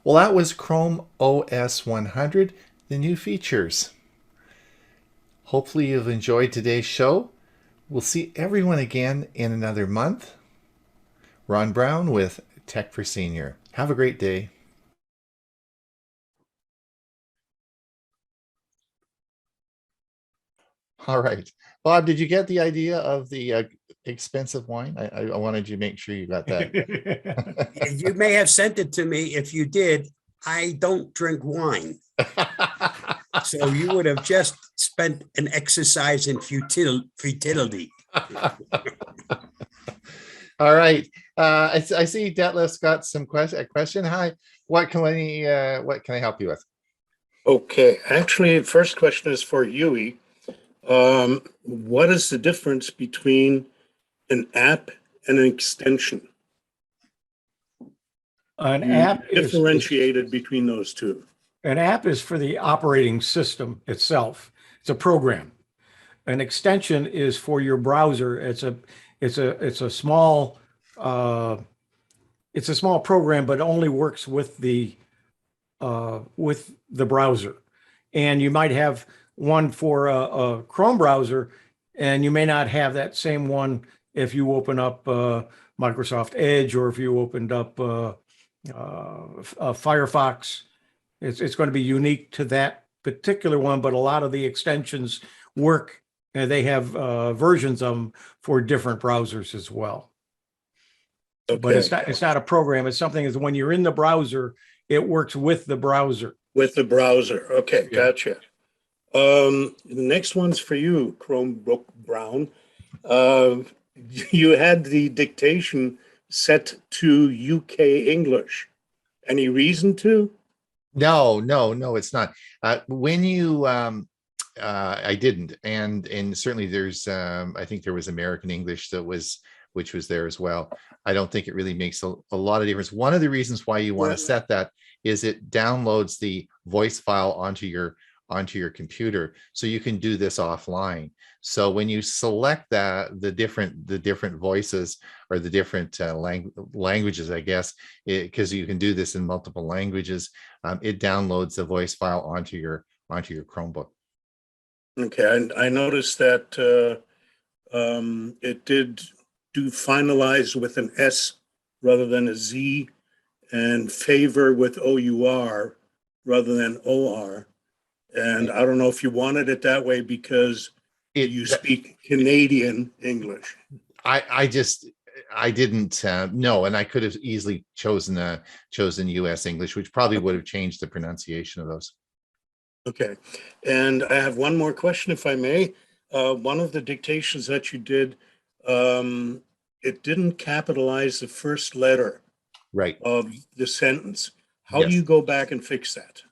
A: Well, that was Chrome OS 100, the new features. Hopefully you've enjoyed today's show. We'll see everyone again in another month. Ron Brown with Tech for Senior. Have a great day. All right. Bob, did you get the idea of the expensive wine? I wanted you to make sure you got that.
C: You may have sent it to me. If you did, I don't drink wine. So you would have just spent an exercise in futility.
A: All right. I see Detlef's got some a question. Hi. What can I help you with?
D: Okay. Actually, the first question is for Hewie. What is the difference between an app and an extension?
B: An app is
D: differentiated between those two.
B: An app is for the operating system itself. It's a program. An extension is for your browser. It's a small program, but it only works with the browser. And you might have one for a Chrome browser, and you may not have that same one if you open up Microsoft Edge, or if you opened up Firefox. It's going to be unique to that particular one, but a lot of the extensions work, and they have versions of them for different browsers as well. Okay. But it's not a program. It's something is when you're in the browser, it works with the browser.
D: With the browser. Okay, yeah. Gotcha. The next one's for you, Chromebook Brown. You had the dictation set to UK English. Any reason to?
A: No, it's not. When you, I didn't, and certainly there's, I think there was American English which was there as well. I don't think it really makes a lot of difference. One of the reasons why you want to set that is it downloads the voice file onto your computer, so you can do this offline. So when you select that, the different voices, or the different languages, I guess, because you can do this in multiple languages, it downloads the voice file onto your Chromebook.
D: Okay, I noticed that it did do finalize with an S rather than a Z, and favor with OUR rather than OR. And I don't know if you wanted it that way because you speak Canadian English.
A: I didn't know, and I could have easily chosen US English, which probably would have changed the pronunciation of those.
D: Okay. And I have one more question, if I may. One of the dictations that you did, it didn't capitalize the first letter
A: Right.
D: of the sentence. How do
A: Yes.
D: you go back and fix that?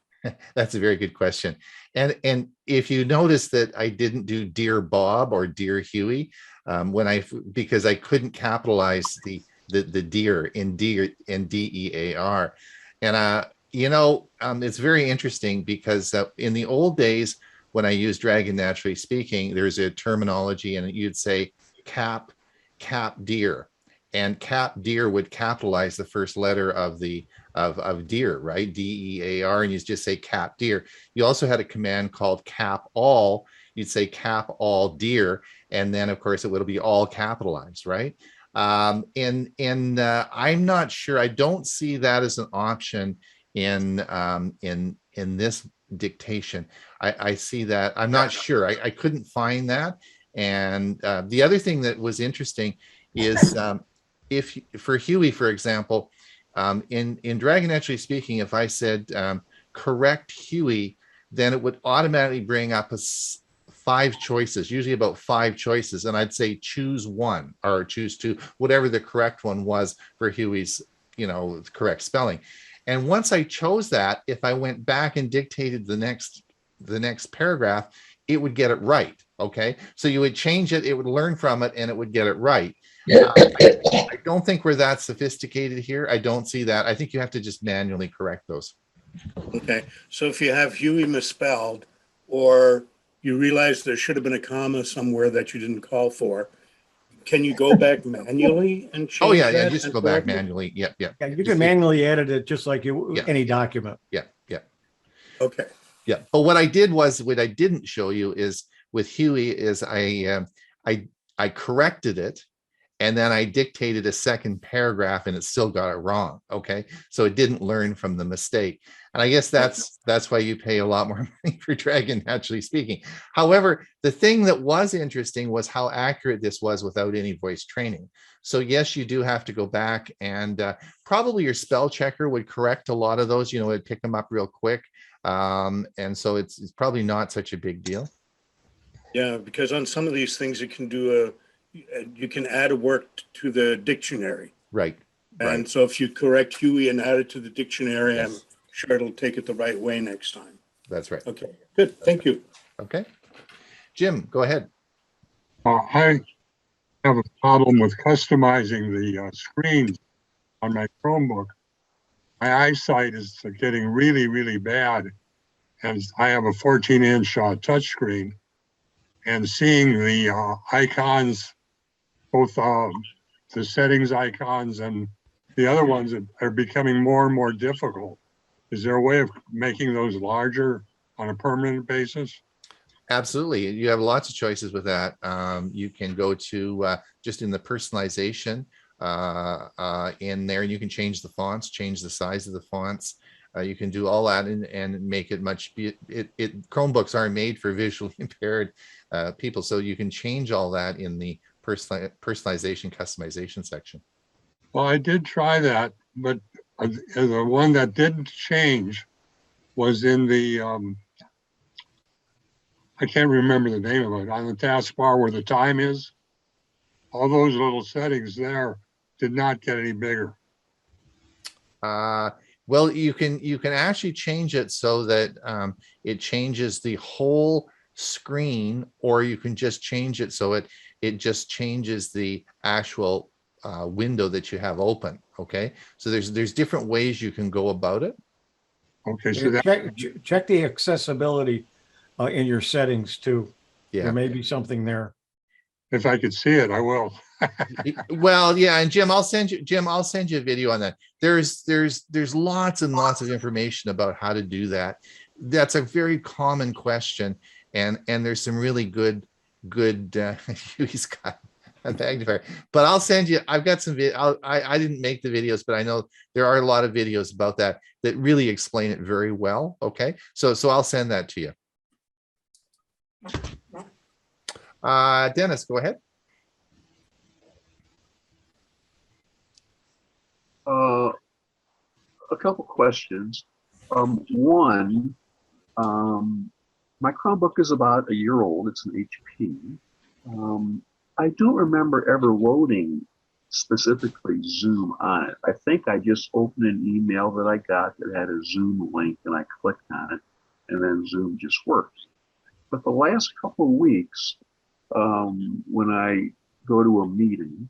A: That's a very good question. And if you notice that I didn't do Dear Bob or Dear Hewie, because I couldn't capitalize the dear in DEAR. And it's very interesting because in the old days when I used Dragon Naturally Speaking, there's a terminology and you'd say cap deer, and cap deer would capitalize the first letter of deer, right? DEAR, and you just say cap deer. You also had a command called cap all. You'd say cap all deer, and then of course it would be all capitalized, right? And I'm not sure. I don't see that as an option in this dictation. I see that. I'm not sure. I couldn't find that. And the other thing that was interesting is if for Hewie, for example, in Dragon Naturally Speaking, if I said correct Hewie, then it would automatically bring up 5 choices, usually about 5 choices, and I'd say choose one or choose two, whatever the correct one was for Hewie's, correct spelling. And once I chose that, if I went back and dictated the next paragraph, it would get it right. Okay, so you would change it, it would learn from it, and it would get it right. I don't think we're that sophisticated here. I don't see that. I think you have to just manually correct those.
D: Okay, so if you have Hewie misspelled, or you realize there should have been a comma somewhere that you didn't call for, can you go back manually and change?
A: Oh yeah,
D: that
A: just
D: and
A: go back
D: correct it?
A: manually. Yep.
B: Yeah, you can manually edit it just like any document.
A: Yeah.
D: Okay.
A: Yeah. But what I didn't show you is with Hewie is I corrected it, and then I dictated a second paragraph and it still got it wrong. Okay. So it didn't learn from the mistake. And I guess that's why you pay a lot more money for Dragon Naturally Speaking. However, the thing that was interesting was how accurate this was without any voice training. So yes, you do have to go back, and probably your spell checker would correct a lot of those, it'd pick them up real quick. And so it's probably not such a big deal.
D: Yeah, because on some of these things, you can add a word to the dictionary.
A: Right.
D: And so if you correct Hewie and add it to the dictionary, I'm sure it'll take it the right way next time.
A: That's right.
D: Okay, good. Thank you.
A: Okay. Jim, go ahead.
E: I have a problem with customizing the screens on my Chromebook. My eyesight is getting really, really bad, and I have a 14-inch touchscreen, and seeing the icons, both the settings icons and the other ones are becoming more and more difficult. Is there a way of making those larger on a permanent basis?
A: Absolutely. You have lots of choices with that. You can go to just in the personalization in there, and you can change the fonts, change the size of the fonts. You can do all that and make it much. Chromebooks are made for visually impaired people, so you can change all that in the personalization customization section.
E: Well, I did try that, but the one that didn't change was in the I can't remember the name of it, on the taskbar where the time is. All those little settings there did not get any bigger.
A: Well, you can actually change it so that it changes the whole screen, or you can just change it so it just changes the actual window that you have open. Okay, so there's different ways you can go about it.
E: Okay, so
B: check the accessibility in your settings too.
A: Yeah,
B: there may be something there.
E: If I could see it, I will.
A: Well, yeah, and Jim, I'll send you a video on that. There's lots and lots of information about how to do that. That's a very common question, and there's some really good he's got a magnifier. But I'll send you. I've got some video. I didn't make the videos, but I know there are a lot of videos about that that really explain it very well. Okay, so I'll send that to you. Dennis, go ahead.
F: A couple questions. One, my Chromebook is about a year old. It's an HP. I don't remember ever loading specifically Zoom on it. I think I just opened an email that I got that had a Zoom link and I clicked on it and then Zoom just worked. But the last couple of weeks, when I go to a meeting,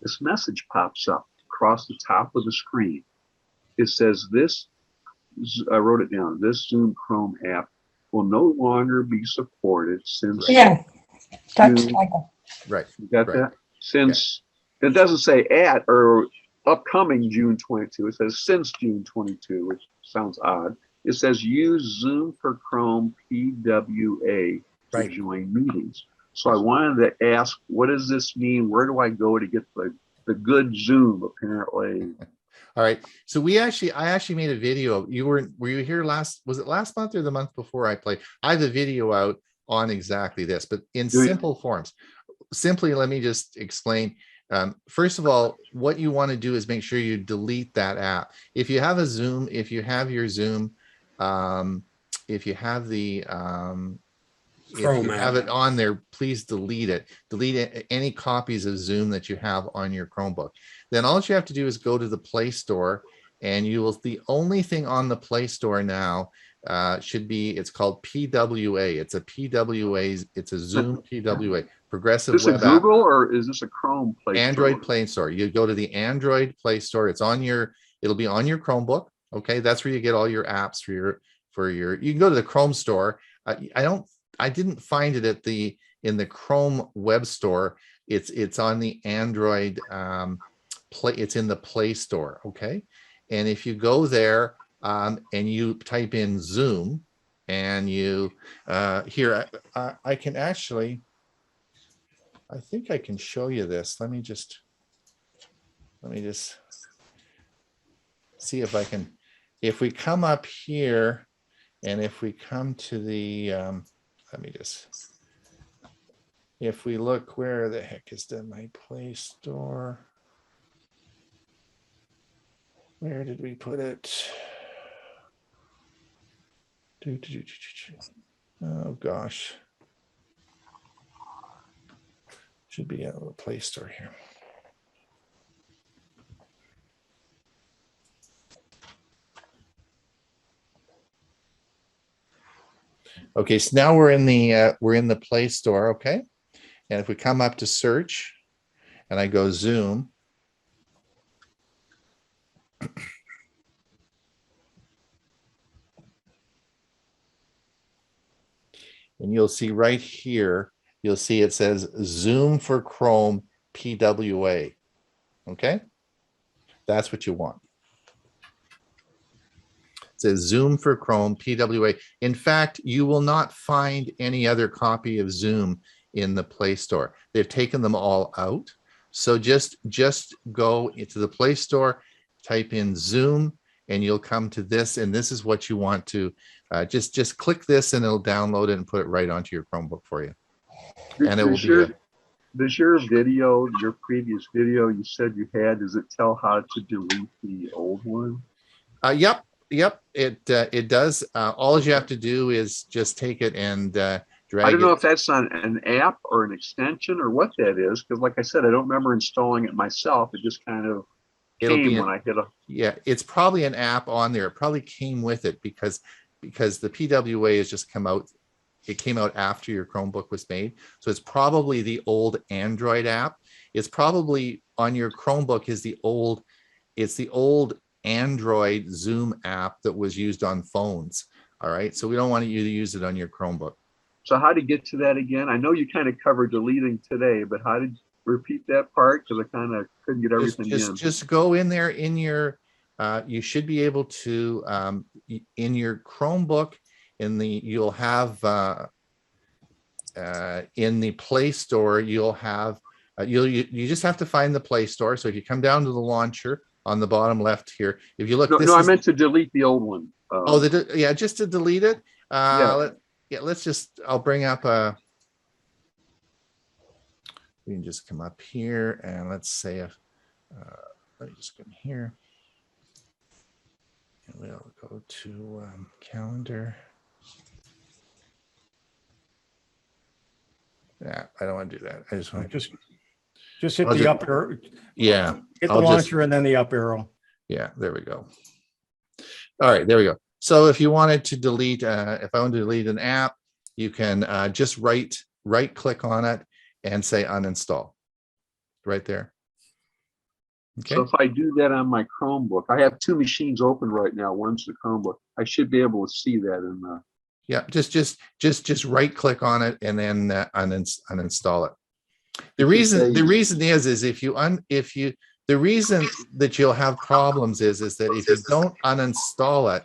F: this message pops up across the top of the screen. It says this, I wrote it down, this Zoom Chrome app will no longer be supported since
G: Yeah, that's
F: June.
G: Michael.
A: Right.
F: You got
A: Right.
F: that? Since it doesn't say at or upcoming June 22, it says since June 22, which sounds odd. It says use Zoom for Chrome PWA to
C: Right.
F: join meetings. So I wanted to ask, what does this mean? Where do I go to get the good Zoom? Apparently,
A: All right. So I actually made a video. Were you here was it last month or the month before I played? I have a video out on exactly this, but in simple forms. Simply, let me just explain. First of all, what you want to do is make sure you delete that app. If you have a Zoom, if you have your Zoom, if you have the if
C: Chrome
A: you have
C: app.
A: it on there, please delete it. Delete any copies of Zoom that you have on your Chromebook. Then all you have to do is go to the Play Store, and the only thing on the Play Store now should be, it's called PWA. It's a PWA. It's a Zoom PWA, Progressive
F: is this a
A: Web App.
F: Google or is this a Chrome Play
A: Android
F: Store?
A: Play Store. You go to the Android Play Store. It'll be on your Chromebook. Okay, that's where you get all your apps for your. You can go to the Chrome Store. I didn't find it in the Chrome Web Store. It's on the Android Play. It's in the Play Store. Okay, and if you go there and you type in Zoom, and you here I can actually. I think I can show you this. Let me just see if I can. If we come up here, and if we come to the if we look, where the heck is my Play Store? Where did we put it? Oh gosh. Should be a little Play Store here. Okay, so now we're in the Play Store. Okay, and if we come up to search, and I go Zoom, and you'll see right here, you'll see it says Zoom for Chrome PWA. Okay, that's what you want. It says Zoom for Chrome PWA. In fact, you will not find any other copy of Zoom in the Play Store. They've taken them all out. So just go into the Play Store, type in Zoom, and you'll come to this. And this is what you want to just click this, and it'll download it and put it right onto your Chromebook for you. And it will be.
F: Does your video, your previous video you said you had, does it tell how to delete the old one?
A: Yep, it does. All you have to do is just take it and drag it.
F: I don't know if that's on an app or an extension or what that is, because like I said, I don't remember installing it myself. It just kind of came when I hit a.
A: Yeah, it's probably an app on there. It probably came with it because the PWA has just come out. It came out after your Chromebook was made. So it's probably the old Android app. It's probably on your Chromebook it's the old Android Zoom app that was used on phones. All right. So we don't want you to use it on your Chromebook.
F: So how to get to that again? I know you kind of covered deleting today, but how did repeat that part? Because I kind of couldn't get everything in.
A: Just go in there in your, you should be able to, in your Chromebook, you'll have, in the Play Store, you'll have You just have to find the Play Store. So if you come down to the launcher on the bottom left here, if you look,
F: No,
A: this
F: no, I
A: is,
F: meant to delete the old one.
A: oh, yeah, just to delete it. Let's just, I'll bring up we can just come up here and let's say if, let me just come here. And we'll go to calendar. Yeah, I don't want to do that. I just want to
B: Just hit
A: I'll
B: the
A: just-
B: up arrow.
A: yeah.
B: Hit the
A: I'll just-
B: launcher and then the up arrow.
A: Yeah, there we go. All right, there we go. So if you wanted to delete, if I want to delete an app, you can just right click on it and say uninstall right there. Okay.
F: So if I do that on my Chromebook, I have two machines open right now. One's the Chromebook. I should be able to see that in the.
A: Yeah, just right click on it and then uninstall it. The reason is the reason that you'll have problems is that if you don't uninstall it,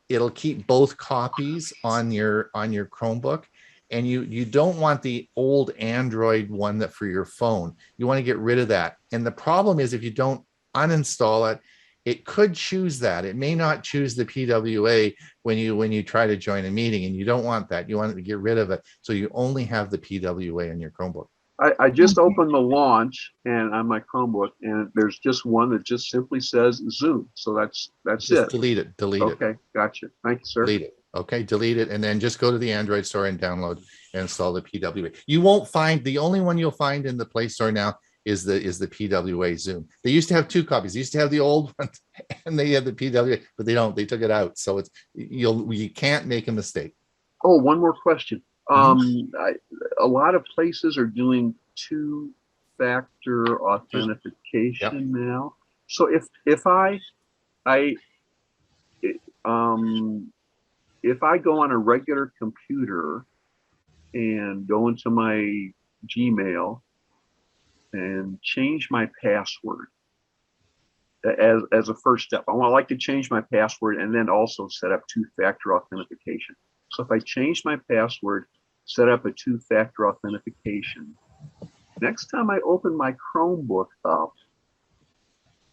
A: it'll keep both copies on your Chromebook, and you don't want the old Android one that for your phone. You want to get rid of that. And the problem is if you don't uninstall it, it could choose that. It may not choose the PWA when you try to join a meeting, and you don't want that. You want to get rid of it. So you only have the PWA on your Chromebook.
F: I just opened the launch and on my Chromebook, and there's just one that just simply says Zoom. So that's
A: Just
F: it.
A: delete it.
F: Okay, gotcha. Thank you, sir.
A: Delete it. Okay, delete it, and then just go to the Android store and download and install the PWA. You won't find, the only one you'll find in the Play Store now is the PWA Zoom. They used to have two copies. They used to have the old one and they had the PWA, but they don't. They took it out. So you can't make a mistake.
F: Oh, one more question. A lot of places are doing two-factor authentication now. So if I go on a regular computer and go into my Gmail and change my password as a first step, I like to change my password and then also set up two-factor authentication. So if I change my password, set up a two-factor authentication, next time I open my Chromebook up,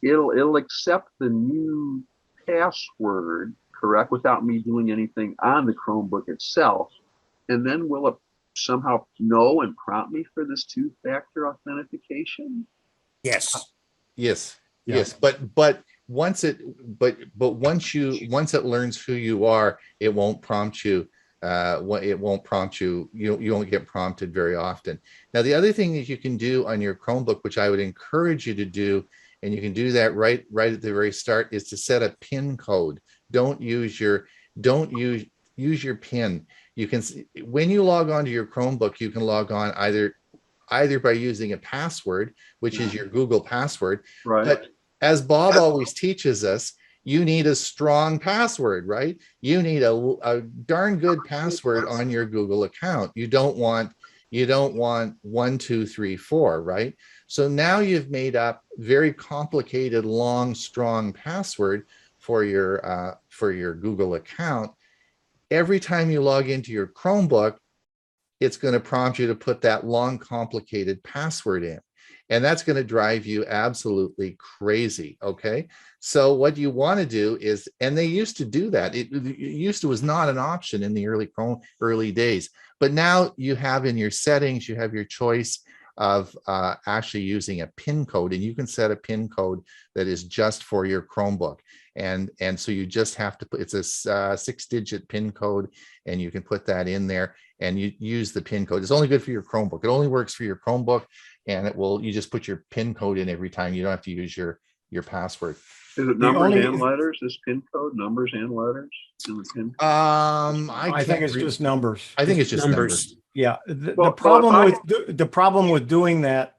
F: it'll accept the new password, correct, without me doing anything on the Chromebook itself. And then will it somehow know and prompt me for this two-factor authentication?
C: Yes.
A: Yes.
B: Yeah.
A: Yes. But once it learns who you are, it won't prompt you. It won't prompt you. You won't get prompted very often. Now, the other thing that you can do on your Chromebook, which I would encourage you to do, and you can do that right at the very start, is to set a PIN code. Don't use your PIN. You can, when you log on to your Chromebook, you can log on either by using a password, which is your Google password.
F: Right.
A: But as Bob always teaches us, you need a strong password, right? You need a darn good password on your Google account. You don't want 1, 2, 3, 4, right? So now you've made up very complicated, long, strong password for your Google account. Every time you log into your Chromebook, it's going to prompt you to put that long, complicated password in. And that's going to drive you absolutely crazy. Okay. So what you want to do is, and they used to do that. It used to was not an option in the early days, but now you have in your settings, you have your choice of actually using a PIN code, and you can set a PIN code that is just for your Chromebook. And so you just have to put, it's a 6-digit PIN code, and you can put that in there and you use the PIN code. It's only good for your Chromebook. It only works for your Chromebook, and you just put your PIN code in every time. You don't have to use your password.
F: Is it numbers and letters? This PIN code, numbers and letters in the PIN code?
B: I think it's just numbers.
A: I think it's just numbers.
B: Yeah. The problem with doing that,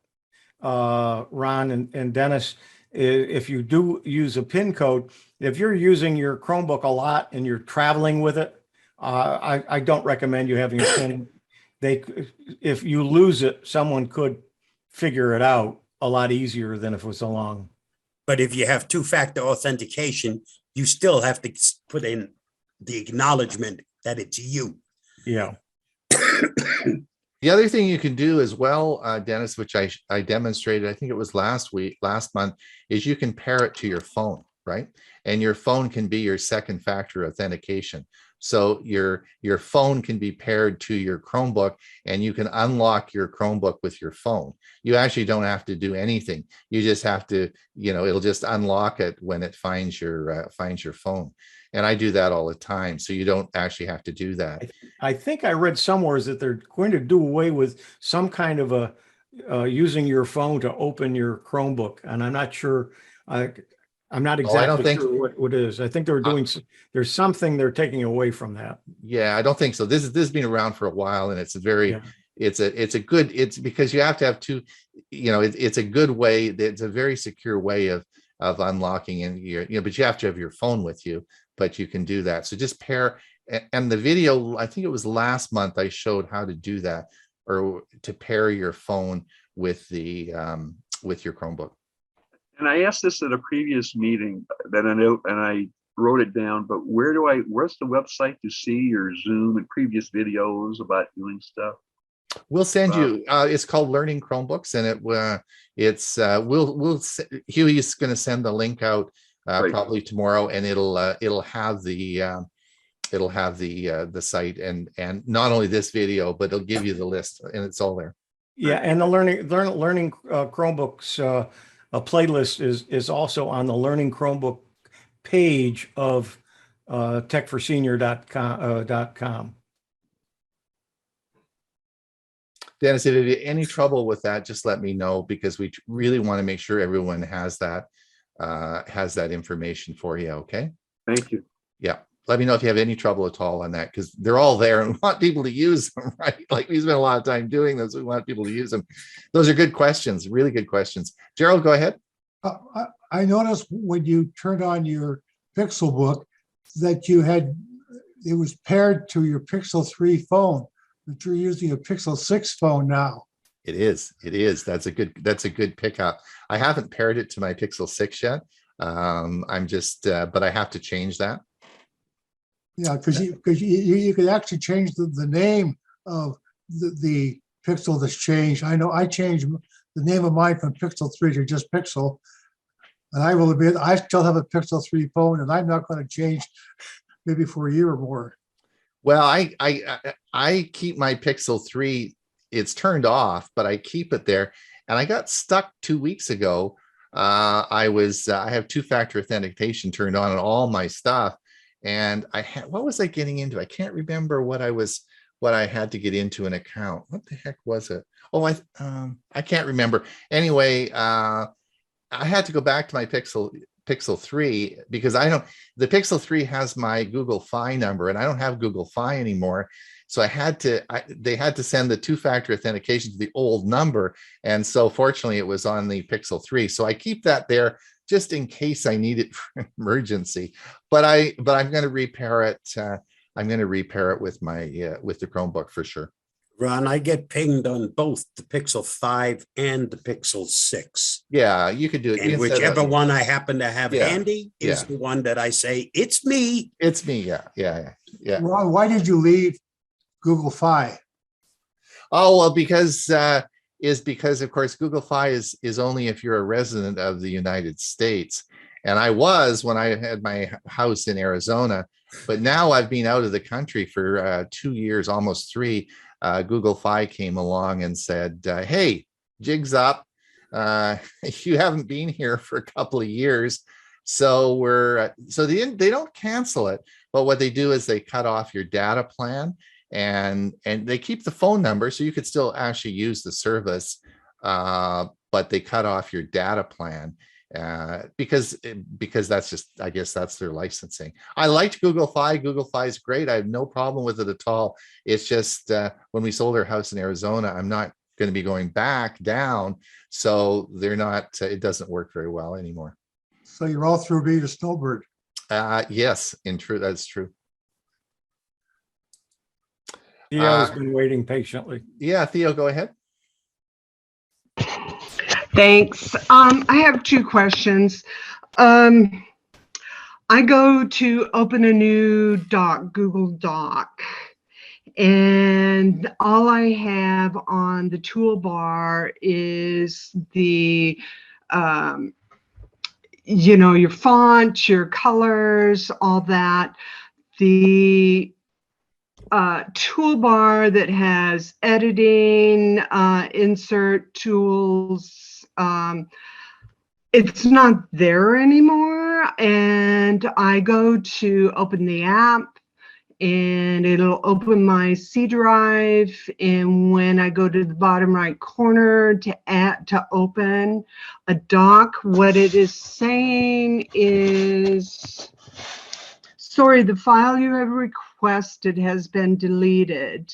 B: Ron and Dennis, if you do use a PIN code, if you're using your Chromebook a lot and you're traveling with it, I don't recommend you having a PIN. If you lose it, someone could figure it out a lot easier than if it was a long.
C: But if you have two-factor authentication, you still have to put in the acknowledgement that it's you.
B: Yeah.
A: The other thing you can do as well, Dennis, which I demonstrated, I think it was last month, is you can pair it to your phone, right? And your phone can be your second factor authentication. So your phone can be paired to your Chromebook, and you can unlock your Chromebook with your phone. You actually don't have to do anything. You just have to, it'll just unlock it when it finds your phone. And I do that all the time. So you don't actually have to do that.
B: I think I read somewhere that they're going to do away with some kind of a using your phone to open your Chromebook, and I'm not sure. I'm not
A: Oh, I don't
B: exactly
A: think
B: sure what it is. I think they're doing. There's something they're taking away from that.
A: Yeah, I don't think so. This has been around for a while, and it's a very,
B: Yeah.
A: it's because you have to have two, it's a good way. It's a very secure way of unlocking in your, but you have to have your phone with you, but you can do that. So just pair, and the video, I think it was last month, I showed how to do that, or to pair your phone with with your Chromebook.
F: And I asked this at a previous meeting that I know, and I wrote it down, but where's the website to see your Zoom and previous videos about doing stuff?
A: We'll send you, it's called Learning Chromebooks, and Huey's going to send the link out
F: Right.
A: probably tomorrow, and it'll have the site, and not only this video, but it'll give you the list, and it's all there.
B: Yeah, and the learning Chromebooks a playlist is also on the Learning Chromebook page of techforsenior.com.
A: Dennis, if you have any trouble with that, just let me know, because we really want to make sure everyone has that information for you. Okay.
F: Thank you.
A: Yeah. Let me know if you have any trouble at all on that, because they're all there and we want people to use them, right? Like, we spend a lot of time doing this. We want people to use them. Those are good questions, really good questions. Gerald, go ahead.
G: I noticed when you turned on your Pixelbook that it was paired to your Pixel 3 phone, but you're using a Pixel 6 phone now.
A: It is. That's a good pickup. I haven't paired it to my Pixel 6 yet. I'm just, but I have to change that.
G: Yeah, because you could actually change the name of the Pixel that's changed. I know I changed the name of mine from Pixel 3 to just Pixel. And I will admit, I still have a Pixel 3 phone, and I'm not going to change maybe for a year or more.
A: Well, I keep my Pixel 3, it's turned off, but I keep it there. And I got stuck 2 weeks ago. I have two-factor authentication turned on all my stuff. And what was I getting into? I can't remember what I had to get into an account. What the heck was it? Oh, I can't remember. Anyway, I had to go back to my Pixel 3, because the Pixel 3 has my Google Fi number, and I don't have Google Fi anymore. So they had to send the two-factor authentication to the old number. And so fortunately it was on the Pixel 3. So I keep that there just in case I need it for an emergency. But I'm going to repair it. I'm going to repair it with with the Chromebook for sure.
C: Ron, I get pinged on both the Pixel 5 and the Pixel 6.
A: Yeah, you could do it.
C: And whichever one I happen to have handy is
A: Yeah.
C: the one that I say, it's me.
A: It's me. Yeah.
G: Ron, why did you leave Google Fi?
A: Oh, well, because of course Google Fi is only if you're a resident of the United States. And I was when I had my house in Arizona, but now I've been out of the country for 2 years, almost 3. Google Fi came along and said, hey, jig's up. You haven't been here for a couple of years. So they don't cancel it, but what they do is they cut off your data plan, and they keep the phone number, so you could still actually use the service, but they cut off your data plan because that's just, I guess that's their licensing. I liked Google Fi. Google Fi is great. I have no problem with it at all. It's just when we sold our house in Arizona, I'm not going to be going back down, so they're not. It doesn't work very well anymore.
G: So you're all through being a snowbird.
A: Yes, that's true.
B: Theo's been waiting patiently.
A: Yeah, Theo, go ahead.
H: Thanks. I have 2 questions. I go to open a new Google Doc, And all I have on the toolbar is the, your font, your colors, all that. The toolbar that has editing, insert tools, it's not there anymore. And I go to open the app and it'll open my C drive. And when I go to the bottom right corner to open a doc, what it is saying is, sorry, the file you have requested has been deleted.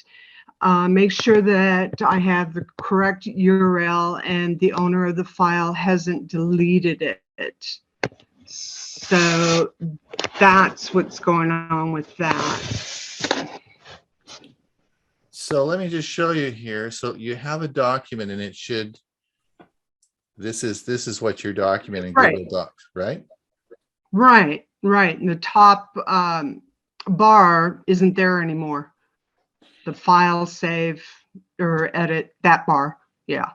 H: Make sure that I have the correct URL and the owner of the file hasn't deleted it. So that's what's going on with that.
A: So let me just show you here. So you have a document and it should, this is what you're documenting,
H: Right.
A: Google Docs, right?
H: Right. And the top bar isn't there anymore. The file, save, or edit, that bar. Yeah.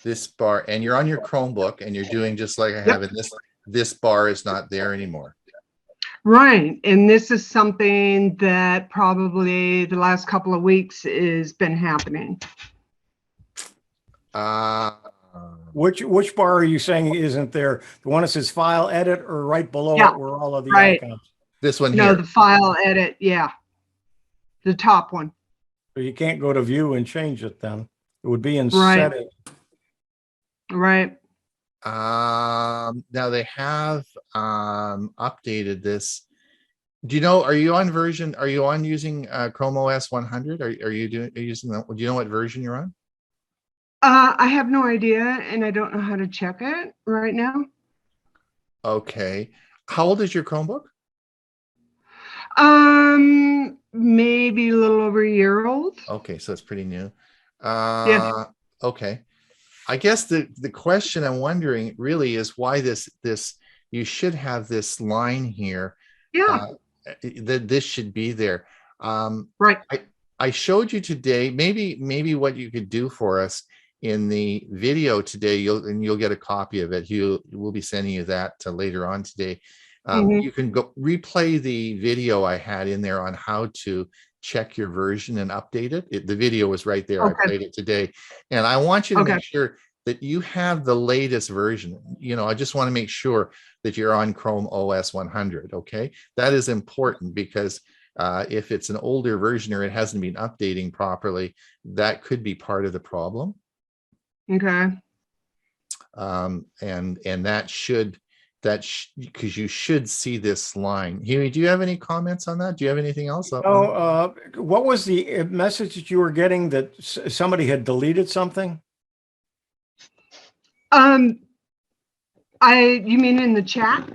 A: This bar, and you're on your Chromebook and you're doing just like I have in this bar is not there anymore.
H: Right. And this is something that probably the last couple of weeks has been happening.
B: Which bar are you saying isn't there? The one that says file edit or right below
H: Yeah,
B: it where all of the
H: right.
B: icons?
A: This one
H: No,
A: here.
H: the file edit. Yeah. The top one.
B: So you can't go to view and change it then. It would be in
H: Right.
B: settings.
H: Right.
A: Now they have updated this. Do you know, are you on using Chrome OS 100? Are you using that? Do you know what version you're on?
H: I have no idea, and I don't know how to check it right now.
A: Okay. How old is your Chromebook?
H: Maybe a little over a year old.
A: Okay, so it's pretty new.
H: Yeah.
A: Okay. I guess the question I'm wondering really is why this you should have this line here.
H: Yeah.
A: That this should be there.
H: Right.
A: I showed you today, maybe what you could do for us in the video today, you'll get a copy of it. We'll be sending you that later on today. You can go replay the video I had in there on how to check your version and update it. The video was right there.
H: Okay.
A: I played it today. And I want you to
H: Okay.
A: make sure that you have the latest version. I just want to make sure that you're on Chrome OS 100. Okay. That is important because if it's an older version or it hasn't been updating properly, that could be part of the problem.
H: Okay.
A: And that should, because you should see this line. Hewie, do you have any comments on that? Do you have anything else?
B: What was the message that you were getting that somebody had deleted something?
H: You mean in the chat?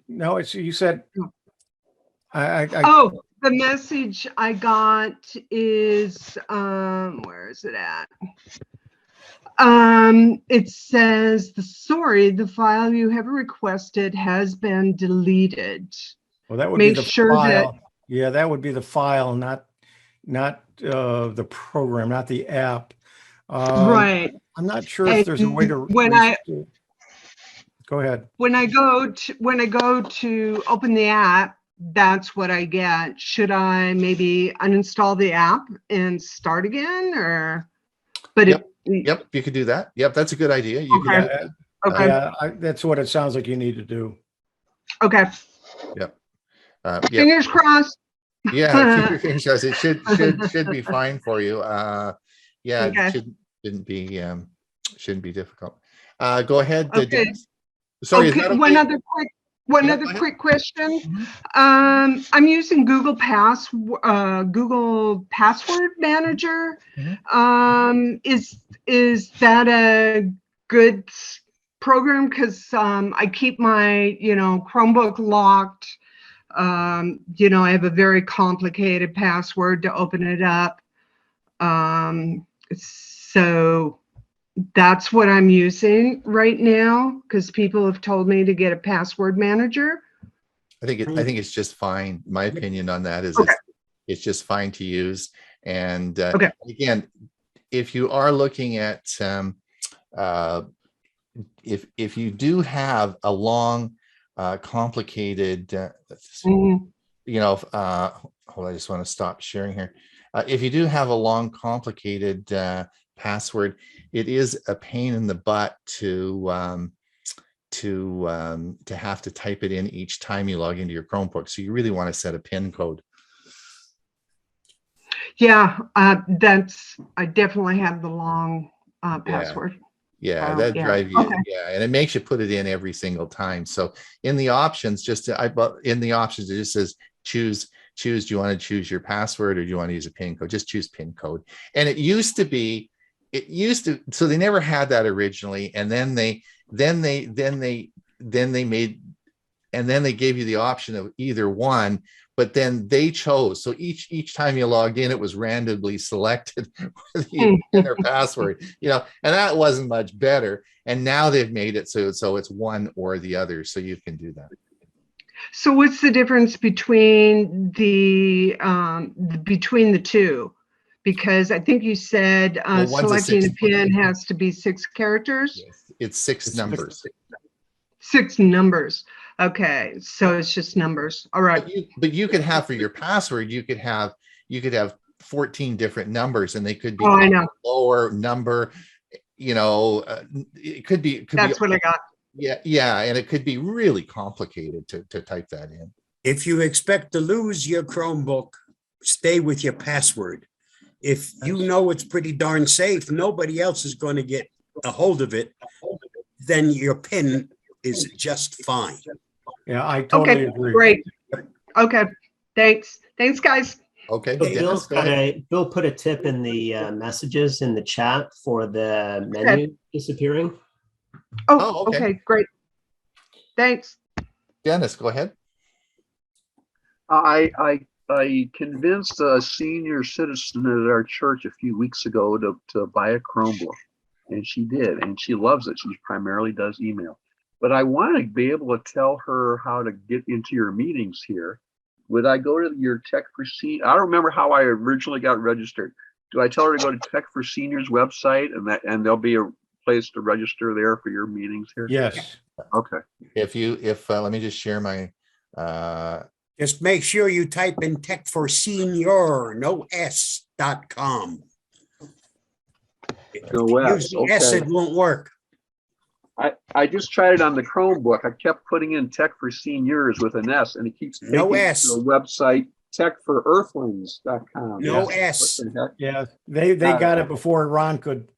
B: No, you said.
H: Oh, the message I got is where is it at? It says sorry, the file you have requested has been deleted.
B: Well, that would
H: Make
B: be the
H: sure
B: file.
H: that,
B: Yeah, that would be the file, not the program, not the app.
H: right.
B: I'm not sure if there's a way to. Go ahead.
H: When I go to open the app, that's what I get. Should I maybe uninstall the app and start again, or? But
A: Yep, you could do that. Yep, that's a good idea. You could do that.
H: Okay.
B: Yeah, that's what it sounds like you need to do.
H: Okay.
A: Yep.
H: Fingers crossed.
A: Yeah, keep your fingers crossed. It should be fine for you. Yeah,
H: Okay.
A: it shouldn't be difficult. Go ahead,
H: Okay.
A: Dennis. Sorry, is
H: Okay,
A: that okay?
H: One
A: Yeah,
H: other
A: go ahead.
H: quick question. I'm using Google Password Manager. Is that a good program? Because I keep my Chromebook locked. I have a very complicated password to open it up. So that's what I'm using right now because people have told me to get a password manager.
A: I think it's just fine. My opinion on that is
H: Okay.
A: It's just fine to use. And
H: Okay.
A: again, if you are looking at if you do have a long, complicated,
H: Mhm.
A: you know, hold on, I just want to stop sharing here. If you do have a long, complicated password, it is a pain in the butt to have to type it in each time you log into your Chromebook. So you really want to set a PIN code.
H: Yeah, I definitely have the long password.
A: Yeah,
H: Oh,
A: that
H: yeah.
A: drive you,
H: Okay.
A: yeah, and it makes you put it in every single time. So in the options, in the options, it just says choose. Do you want to choose your password or do you want to use a PIN code? Just choose PIN code. And it used to, so they never had that originally, and then they made, and then they gave you the option of either one, but then they chose. So each time you logged in, it was randomly selected whether you PIN or password, and that wasn't much better. And now they've made it so it's one or the other, so you can do that.
H: So what's the difference between the two? Because I think you said
A: Well, one's a
H: selecting a
A: six-
H: PIN has to be 6 characters.
A: Yes, it's six numbers.
H: 6 numbers. Okay, so it's just numbers. All right.
A: But you could have, for your password, you could have 14 different numbers, and they could be
H: Oh, I know.
A: lower number. It could be.
H: That's what I got.
A: Yeah, and it could be really complicated to type that in.
C: If you expect to lose your Chromebook, stay with your password. If you know it's pretty darn safe, nobody else is going to get a hold of it, then your PIN is just fine.
B: Yeah, I totally agree.
H: Great. Okay, thanks, guys.
A: Okay.
I: So
A: Dennis,
I: Bill put a tip in the messages in the chat for the menu disappearing.
H: Oh,
A: okay.
H: okay, great. Thanks.
A: Dennis, go ahead.
F: I convinced a senior citizen at our church a few weeks ago to buy a Chromebook, and she did, and she loves it. She primarily does email. But I want to be able to tell her how to get into your meetings here. Would I go to your Tech for Seniors? I don't remember how I originally got registered. Do I tell her to go to Tech for Seniors website and there'll be a place to register there for your meetings here?
B: Yes.
F: Okay.
A: If let me just share my.
C: Just make sure you type in Tech for Senior, no S.com.
F: No S,
C: Use the S,
F: okay.
C: it won't work.
F: I just tried it on the Chromebook. I kept putting in Tech for Seniors with an S, and it keeps taking
C: No
F: me
C: S.
F: to the website techforearthlings.com.
C: No
B: Yeah.
C: S.
F: What the heck?
B: Yeah, they got it before Ron could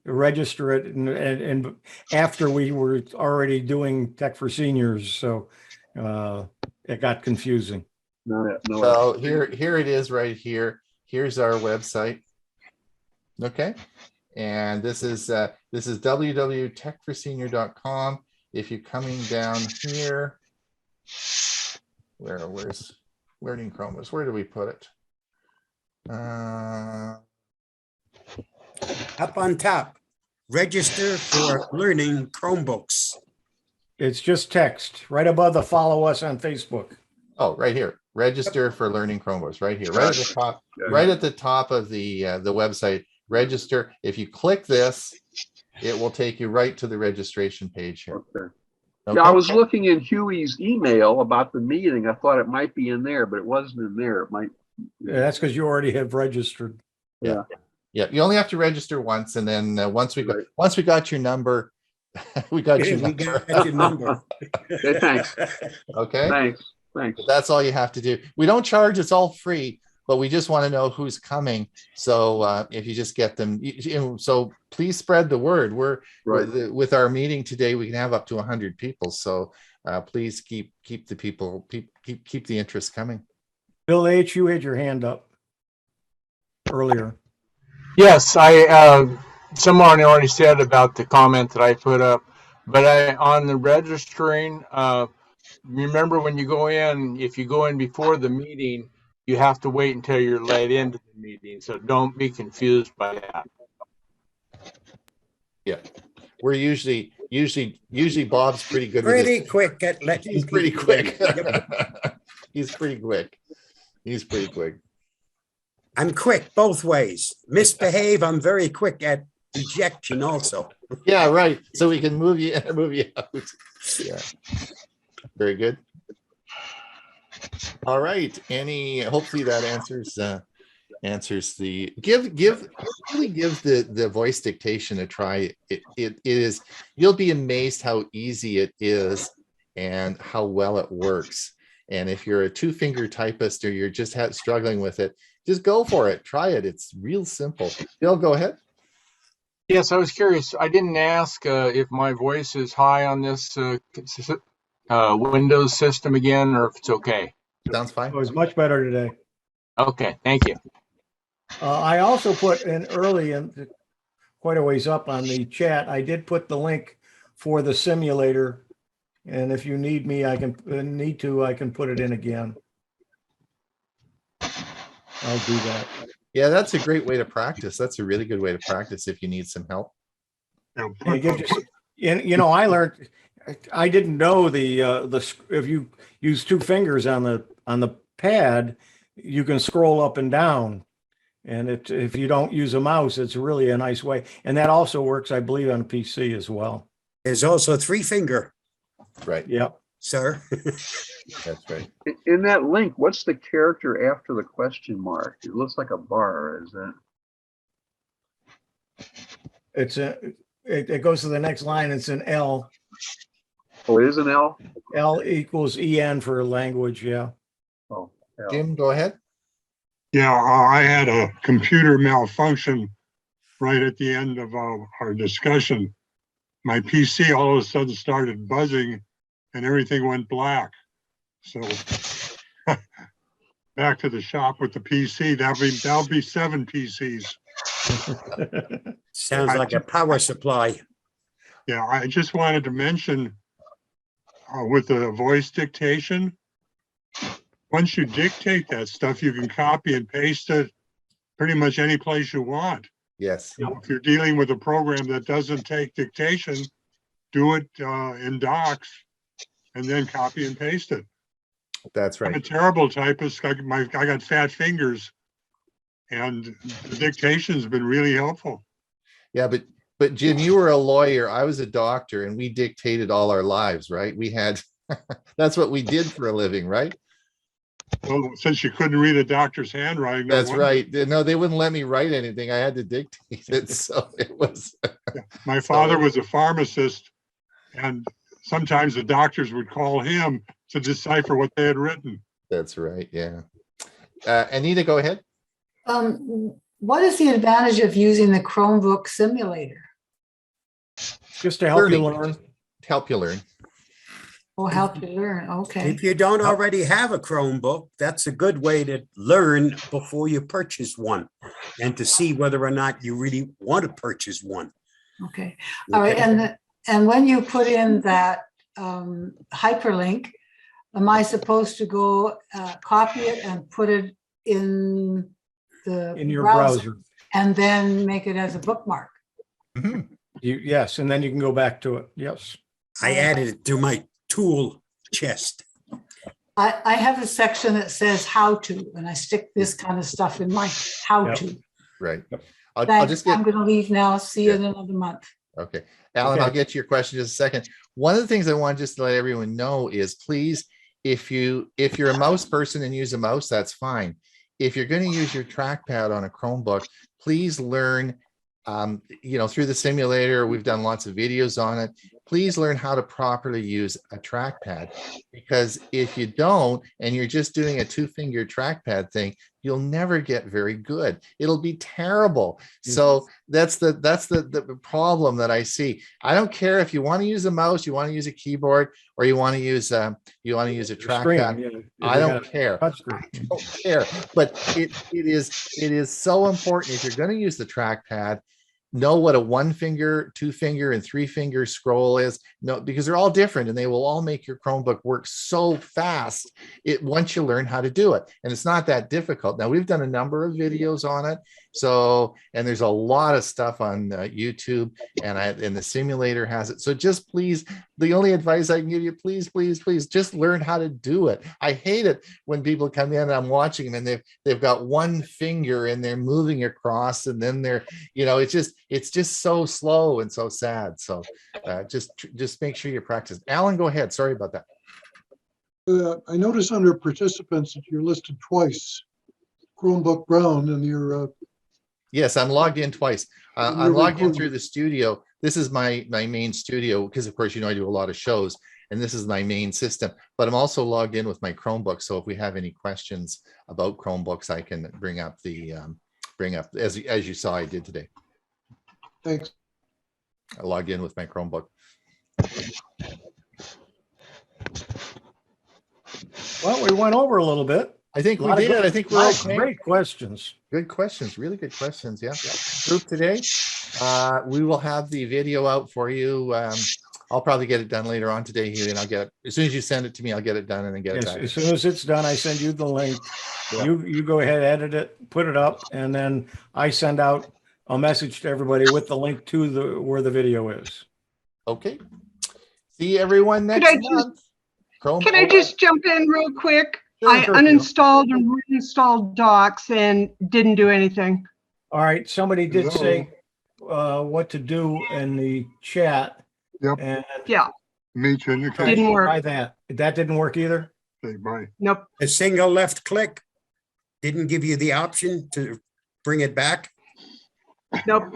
B: register it, and after we were already doing Tech for Seniors, so it got confusing.
F: No,
A: So here it is right here. Here's our website. Okay. And this is www.techforsenior.com. If you're coming down here, where's Learning Chromebooks? Where do we put it?
C: Up on top, register for learning Chromebooks.
B: It's just text right above the follow us on Facebook.
A: Oh, right here. Register for learning Chromebooks. Right here. Right at the top. Right at the top of the website. Register. If you click this, it will take you right to the registration page here.
F: Okay.
A: Okay?
F: Yeah, I was looking in Huey's email about the meeting. I thought it might be in there, but it wasn't in there. It might.
B: Yeah, that's because you already have registered.
F: Yeah.
A: Yeah. You only have to register once, and then once we got your number, we got your
C: We
A: number.
C: got your number.
F: Okay, thanks.
A: Okay.
F: Thanks.
A: That's all you have to do. We don't charge. It's all free. But we just want to know who's coming. So if you just get them, so please spread the word. With our meeting today, we can have up to 100 people. So please keep the people, keep the interest coming.
B: Bill H., you had your hand up earlier.
E: Yes, someone already said about the comment that I put up, but on the registering, remember when you go in, if you go in before the meeting, you have to wait until you're let into the meeting. So don't be confused by that.
A: Yeah. We're usually Bob's pretty good with
C: Pretty
A: it.
C: quick at letting
A: He's pretty
C: people
A: quick.
C: in. Yep.
A: He's pretty quick.
C: I'm quick both ways. Misbehave, I'm very quick at ejection also.
A: Yeah, right. So we can move you in or move you out. Yeah. Very good. All right. Hopefully that answers the really give the voice dictation a try. It is, you'll be amazed how easy it is and how well it works. And if you're a two-finger typist or you're just struggling with it, just go for it. Try it. It's real simple. Bill, go ahead.
E: Yes, I was curious. I didn't ask if my voice is high on this Windows system again, or if it's okay.
A: Sounds
B: It
A: fine.
B: was much better today.
E: Okay, thank you.
B: I also put in early and quite a ways up on the chat. I did put the link for the simulator, and if you need me, I can put it in again. I'll do that.
A: Yeah, that's a great way to practice. That's a really good way to practice if you need some help.
B: It gives you, I learned. I didn't know if you use two fingers on the pad, you can scroll up and down. And if you don't use a mouse, it's really a nice way. And that also works, I believe, on a PC as well.
C: There's also 3-finger,
A: Right.
B: Yep.
C: sir.
A: That's right.
F: In that link, what's the character after the question mark? It looks like a bar, is that?
B: It goes to the next line. It's an L.
F: Oh, it is an L?
B: L equals EN for language. Yeah.
F: Oh, L.
A: Jim, go ahead.
E: Yeah, I had a computer malfunction right at the end of our discussion. My PC all of a sudden started buzzing and everything went black. So back to the shop with the PC. That'll be 7 PCs.
C: Sounds like a power supply.
E: Yeah, I just wanted to mention with the voice dictation, once you dictate that stuff, you can copy and paste it pretty much any place you want.
A: Yes.
E: If you're dealing with a program that doesn't take dictation, do it in docs and then copy and paste it.
A: That's
E: I'm a
A: right.
E: terrible typist. I got fat fingers, and the dictation's been really helpful.
A: Yeah, but Jim, you were a lawyer. I was a doctor, and we dictated all our lives, right? We had that's what we did for a living, right?
E: Well, since you couldn't read a doctor's handwriting, no
A: That's
E: wonder.
A: right. No, they wouldn't let me write anything. I had to dictate it. So it was.
E: My father was a pharmacist, and sometimes the doctors would call him to decipher what they had written.
A: That's right. Yeah. Anita, go ahead.
J: What is the advantage of using the Chromebook simulator?
B: Just to help you
A: Learning.
B: learn.
A: Help you learn.
J: Will help you learn. Okay.
C: If you don't already have a Chromebook, that's a good way to learn before you purchase one and to see whether or not you really want to purchase one.
J: Okay. All right. And when you put in that hyperlink, am I supposed to go copy it and put it in
B: your browser
J: and then make it as a bookmark?
A: Mhm.
B: Yes, and then you can go back to it. Yes.
C: I added it to my tool chest.
J: I have a section that says how to, and I stick this kind of stuff in my how
B: Yep.
J: to.
A: Right. I'll
J: Thanks.
A: just get.
J: I'm going to leave now. See you
A: Yeah.
J: in another month.
A: Okay. Alan,
B: Okay.
A: I'll get to your question in just a second. One of the things I want just to let everyone know is please, if you're a mouse person and use a mouse, that's fine. If you're going to use your trackpad on a Chromebook, please learn, through the simulator. We've done lots of videos on it. Please learn how to properly use a trackpad, because if you don't, and you're just doing a 2-finger trackpad thing, you'll never get very good. It'll be terrible. So that's the problem that I see. I don't care if you want to use a mouse, you want to use a keyboard, or you want to use a trackpad. I don't care. I don't care. But it is so important if you're going to use the trackpad. know what a 1 finger, 2 finger, and 3 finger scroll is. No, because they're all different and they will all make your Chromebook work so fast once you learn how to do it. And it's not that difficult. Now, we've done a number of videos on it. So, and there's a lot of stuff on YouTube, and the simulator has it. So just please, the only advice I can give you, please, please, please, just learn how to do it. I hate it when people come in and I'm watching them and they've got 1 finger and they're moving across, and then they're, it's just so slow and so sad. So just make sure you practice. Alan, go ahead. Sorry about that.
G: I noticed under participants that you're listed twice, Chromebook Brown, and you're
A: Yes, I'm logged in twice. I'm
G: You're
A: logged in
G: recording.
A: through the studio. This is my main studio because, of course, I do a lot of shows, and this is my main system. But I'm also logged in with my Chromebook. So if we have any questions about Chromebooks, I can bring up as you saw I did today.
G: Thanks.
A: I logged in with my Chromebook.
B: Well, we went over a little bit.
A: I think we
B: Lot of
A: did.
B: good-
A: I think we're
B: lot of
A: okay.
B: Great questions.
A: Good questions, really good questions. Yeah. Group today. We will have the video out for you. I'll probably get it done later on today, Hewie, and I'll get it as soon as you send it to me. I'll get it done and then get it
B: Yes,
A: back.
B: as soon as it's done, I send you the link.
A: Yeah.
B: You go ahead, edit it, put it up, and then I send out a message to everybody with the link to where the video is.
A: Okay. See everyone next month.
H: Can I just jump in real quick?
B: Sure,
H: I
B: sure,
H: uninstalled and reinstalled Docs and didn't do anything.
B: All right, somebody did
E: Hello.
B: say what to do in the chat.
E: Yep.
B: And
H: Yeah,
E: Meet you in the
H: Didn't
E: case.
H: work.
B: try that. That didn't work either.
E: Okay, bye.
H: nope.
C: A single left click didn't give you the option to bring it back.
H: Nope.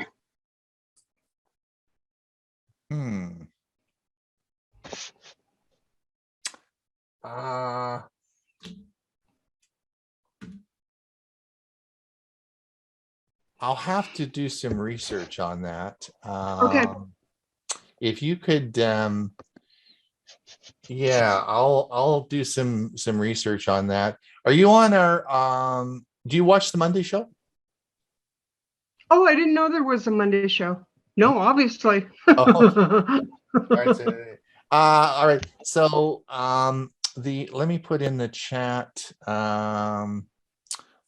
A: I'll have to do some research on that.
H: Okay.
A: If you could, yeah, I'll do some research on that. Are you on our, do you watch the Monday show?
H: Oh, I didn't know there was a Monday show. No, obviously.
A: Oh. All right. So let me put in the chat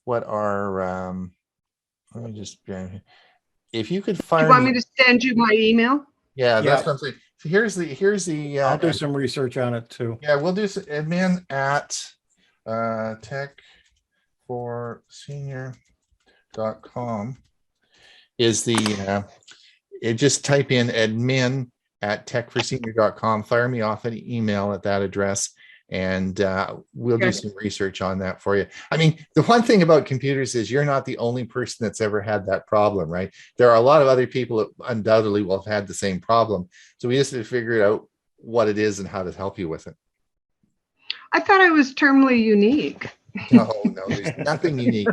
A: what are let me just if you could
H: Do
A: fire
H: you want me to send you my email?
A: yeah, that's
B: Yeah.
A: what I'm saying. So here's the
B: I'll do some research on it too.
A: yeah, we'll do some admin at techforsenior.com is the just type in admin at techforsenior.com, fire me off an email at that address, and we'll do
H: Okay.
A: some research on that for you. I mean, the one thing about computers is you're not the only person that's ever had that problem, right? There are a lot of other people that undoubtedly will have had the same problem. So we just have to figure out what it is and how to help you with it.
H: I thought I was terminally unique.
A: No, there's nothing unique.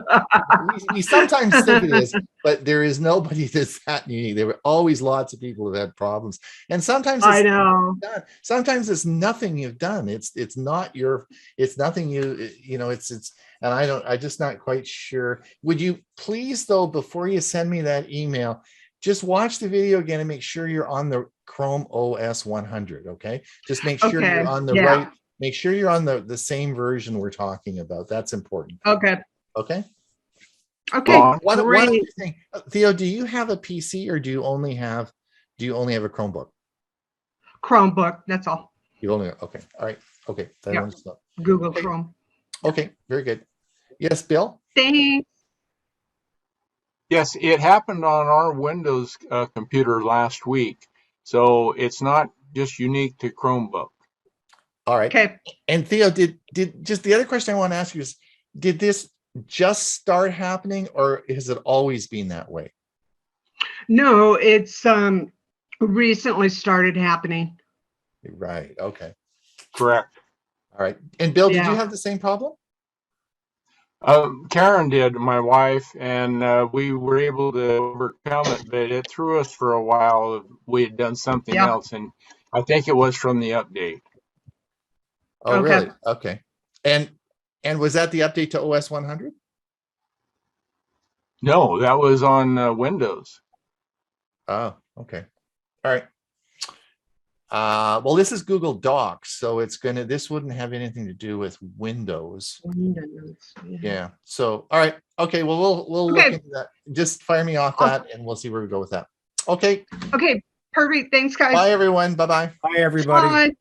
A: We sometimes think it is, but there is nobody that's that unique. There were always lots of people who had problems, and sometimes
H: I
A: it's
H: know.
A: done. Sometimes it's nothing you've done. It's not your. It's nothing you. It's. And I'm just not quite sure. Would you please, though, before you send me that email, just watch the video again and make sure you're on the Chrome OS 100. Okay, just make sure
H: Okay,
A: you're on the
H: yeah.
A: right. Make sure you're on the same version we're talking about. That's important.
H: Okay.
A: Okay.
H: Okay.
A: One other
H: Great.
A: thing, Theo, do you have a PC or do you only have a Chromebook?
H: Chromebook. That's all.
A: You only okay. All right. Okay. That
H: Yeah.
A: one's not-
H: Google
A: Okay.
H: Chrome.
A: Okay. Very good. Yes, Bill.
H: Thanks.
K: Yes, it happened on our Windows computer last week. So it's not just unique to Chromebook.
A: All right.
H: Okay.
A: And Theo, did just the other question I want to ask you is, did this just start happening or has it always been that way?
H: No, it's recently started happening.
A: Right. Okay.
K: Correct.
A: All right. And Bill, did you
H: Yeah.
A: have the same problem?
K: Karen did, my wife, and we were able to overcome it, but it threw us for a while. We had done something
H: Yeah.
K: else, and I think it was from the update.
A: Oh,
H: Okay.
A: really? Okay. And was that the update to OS 100?
K: No, that was on Windows.
A: Oh, okay. All right. Well, this is Google Docs, so this wouldn't have anything to do with Windows.
H: Windows, yeah.
A: Yeah. So, all right. Okay. Well, we'll look
H: Okay.
A: into that. Just fire me off
H: Awesome.
A: that and we'll see where we go with that. Okay.
H: Okay, perfect. Thanks, guys.
A: Bye, everyone. Bye-bye.
B: Bye, everybody.
H: Bye.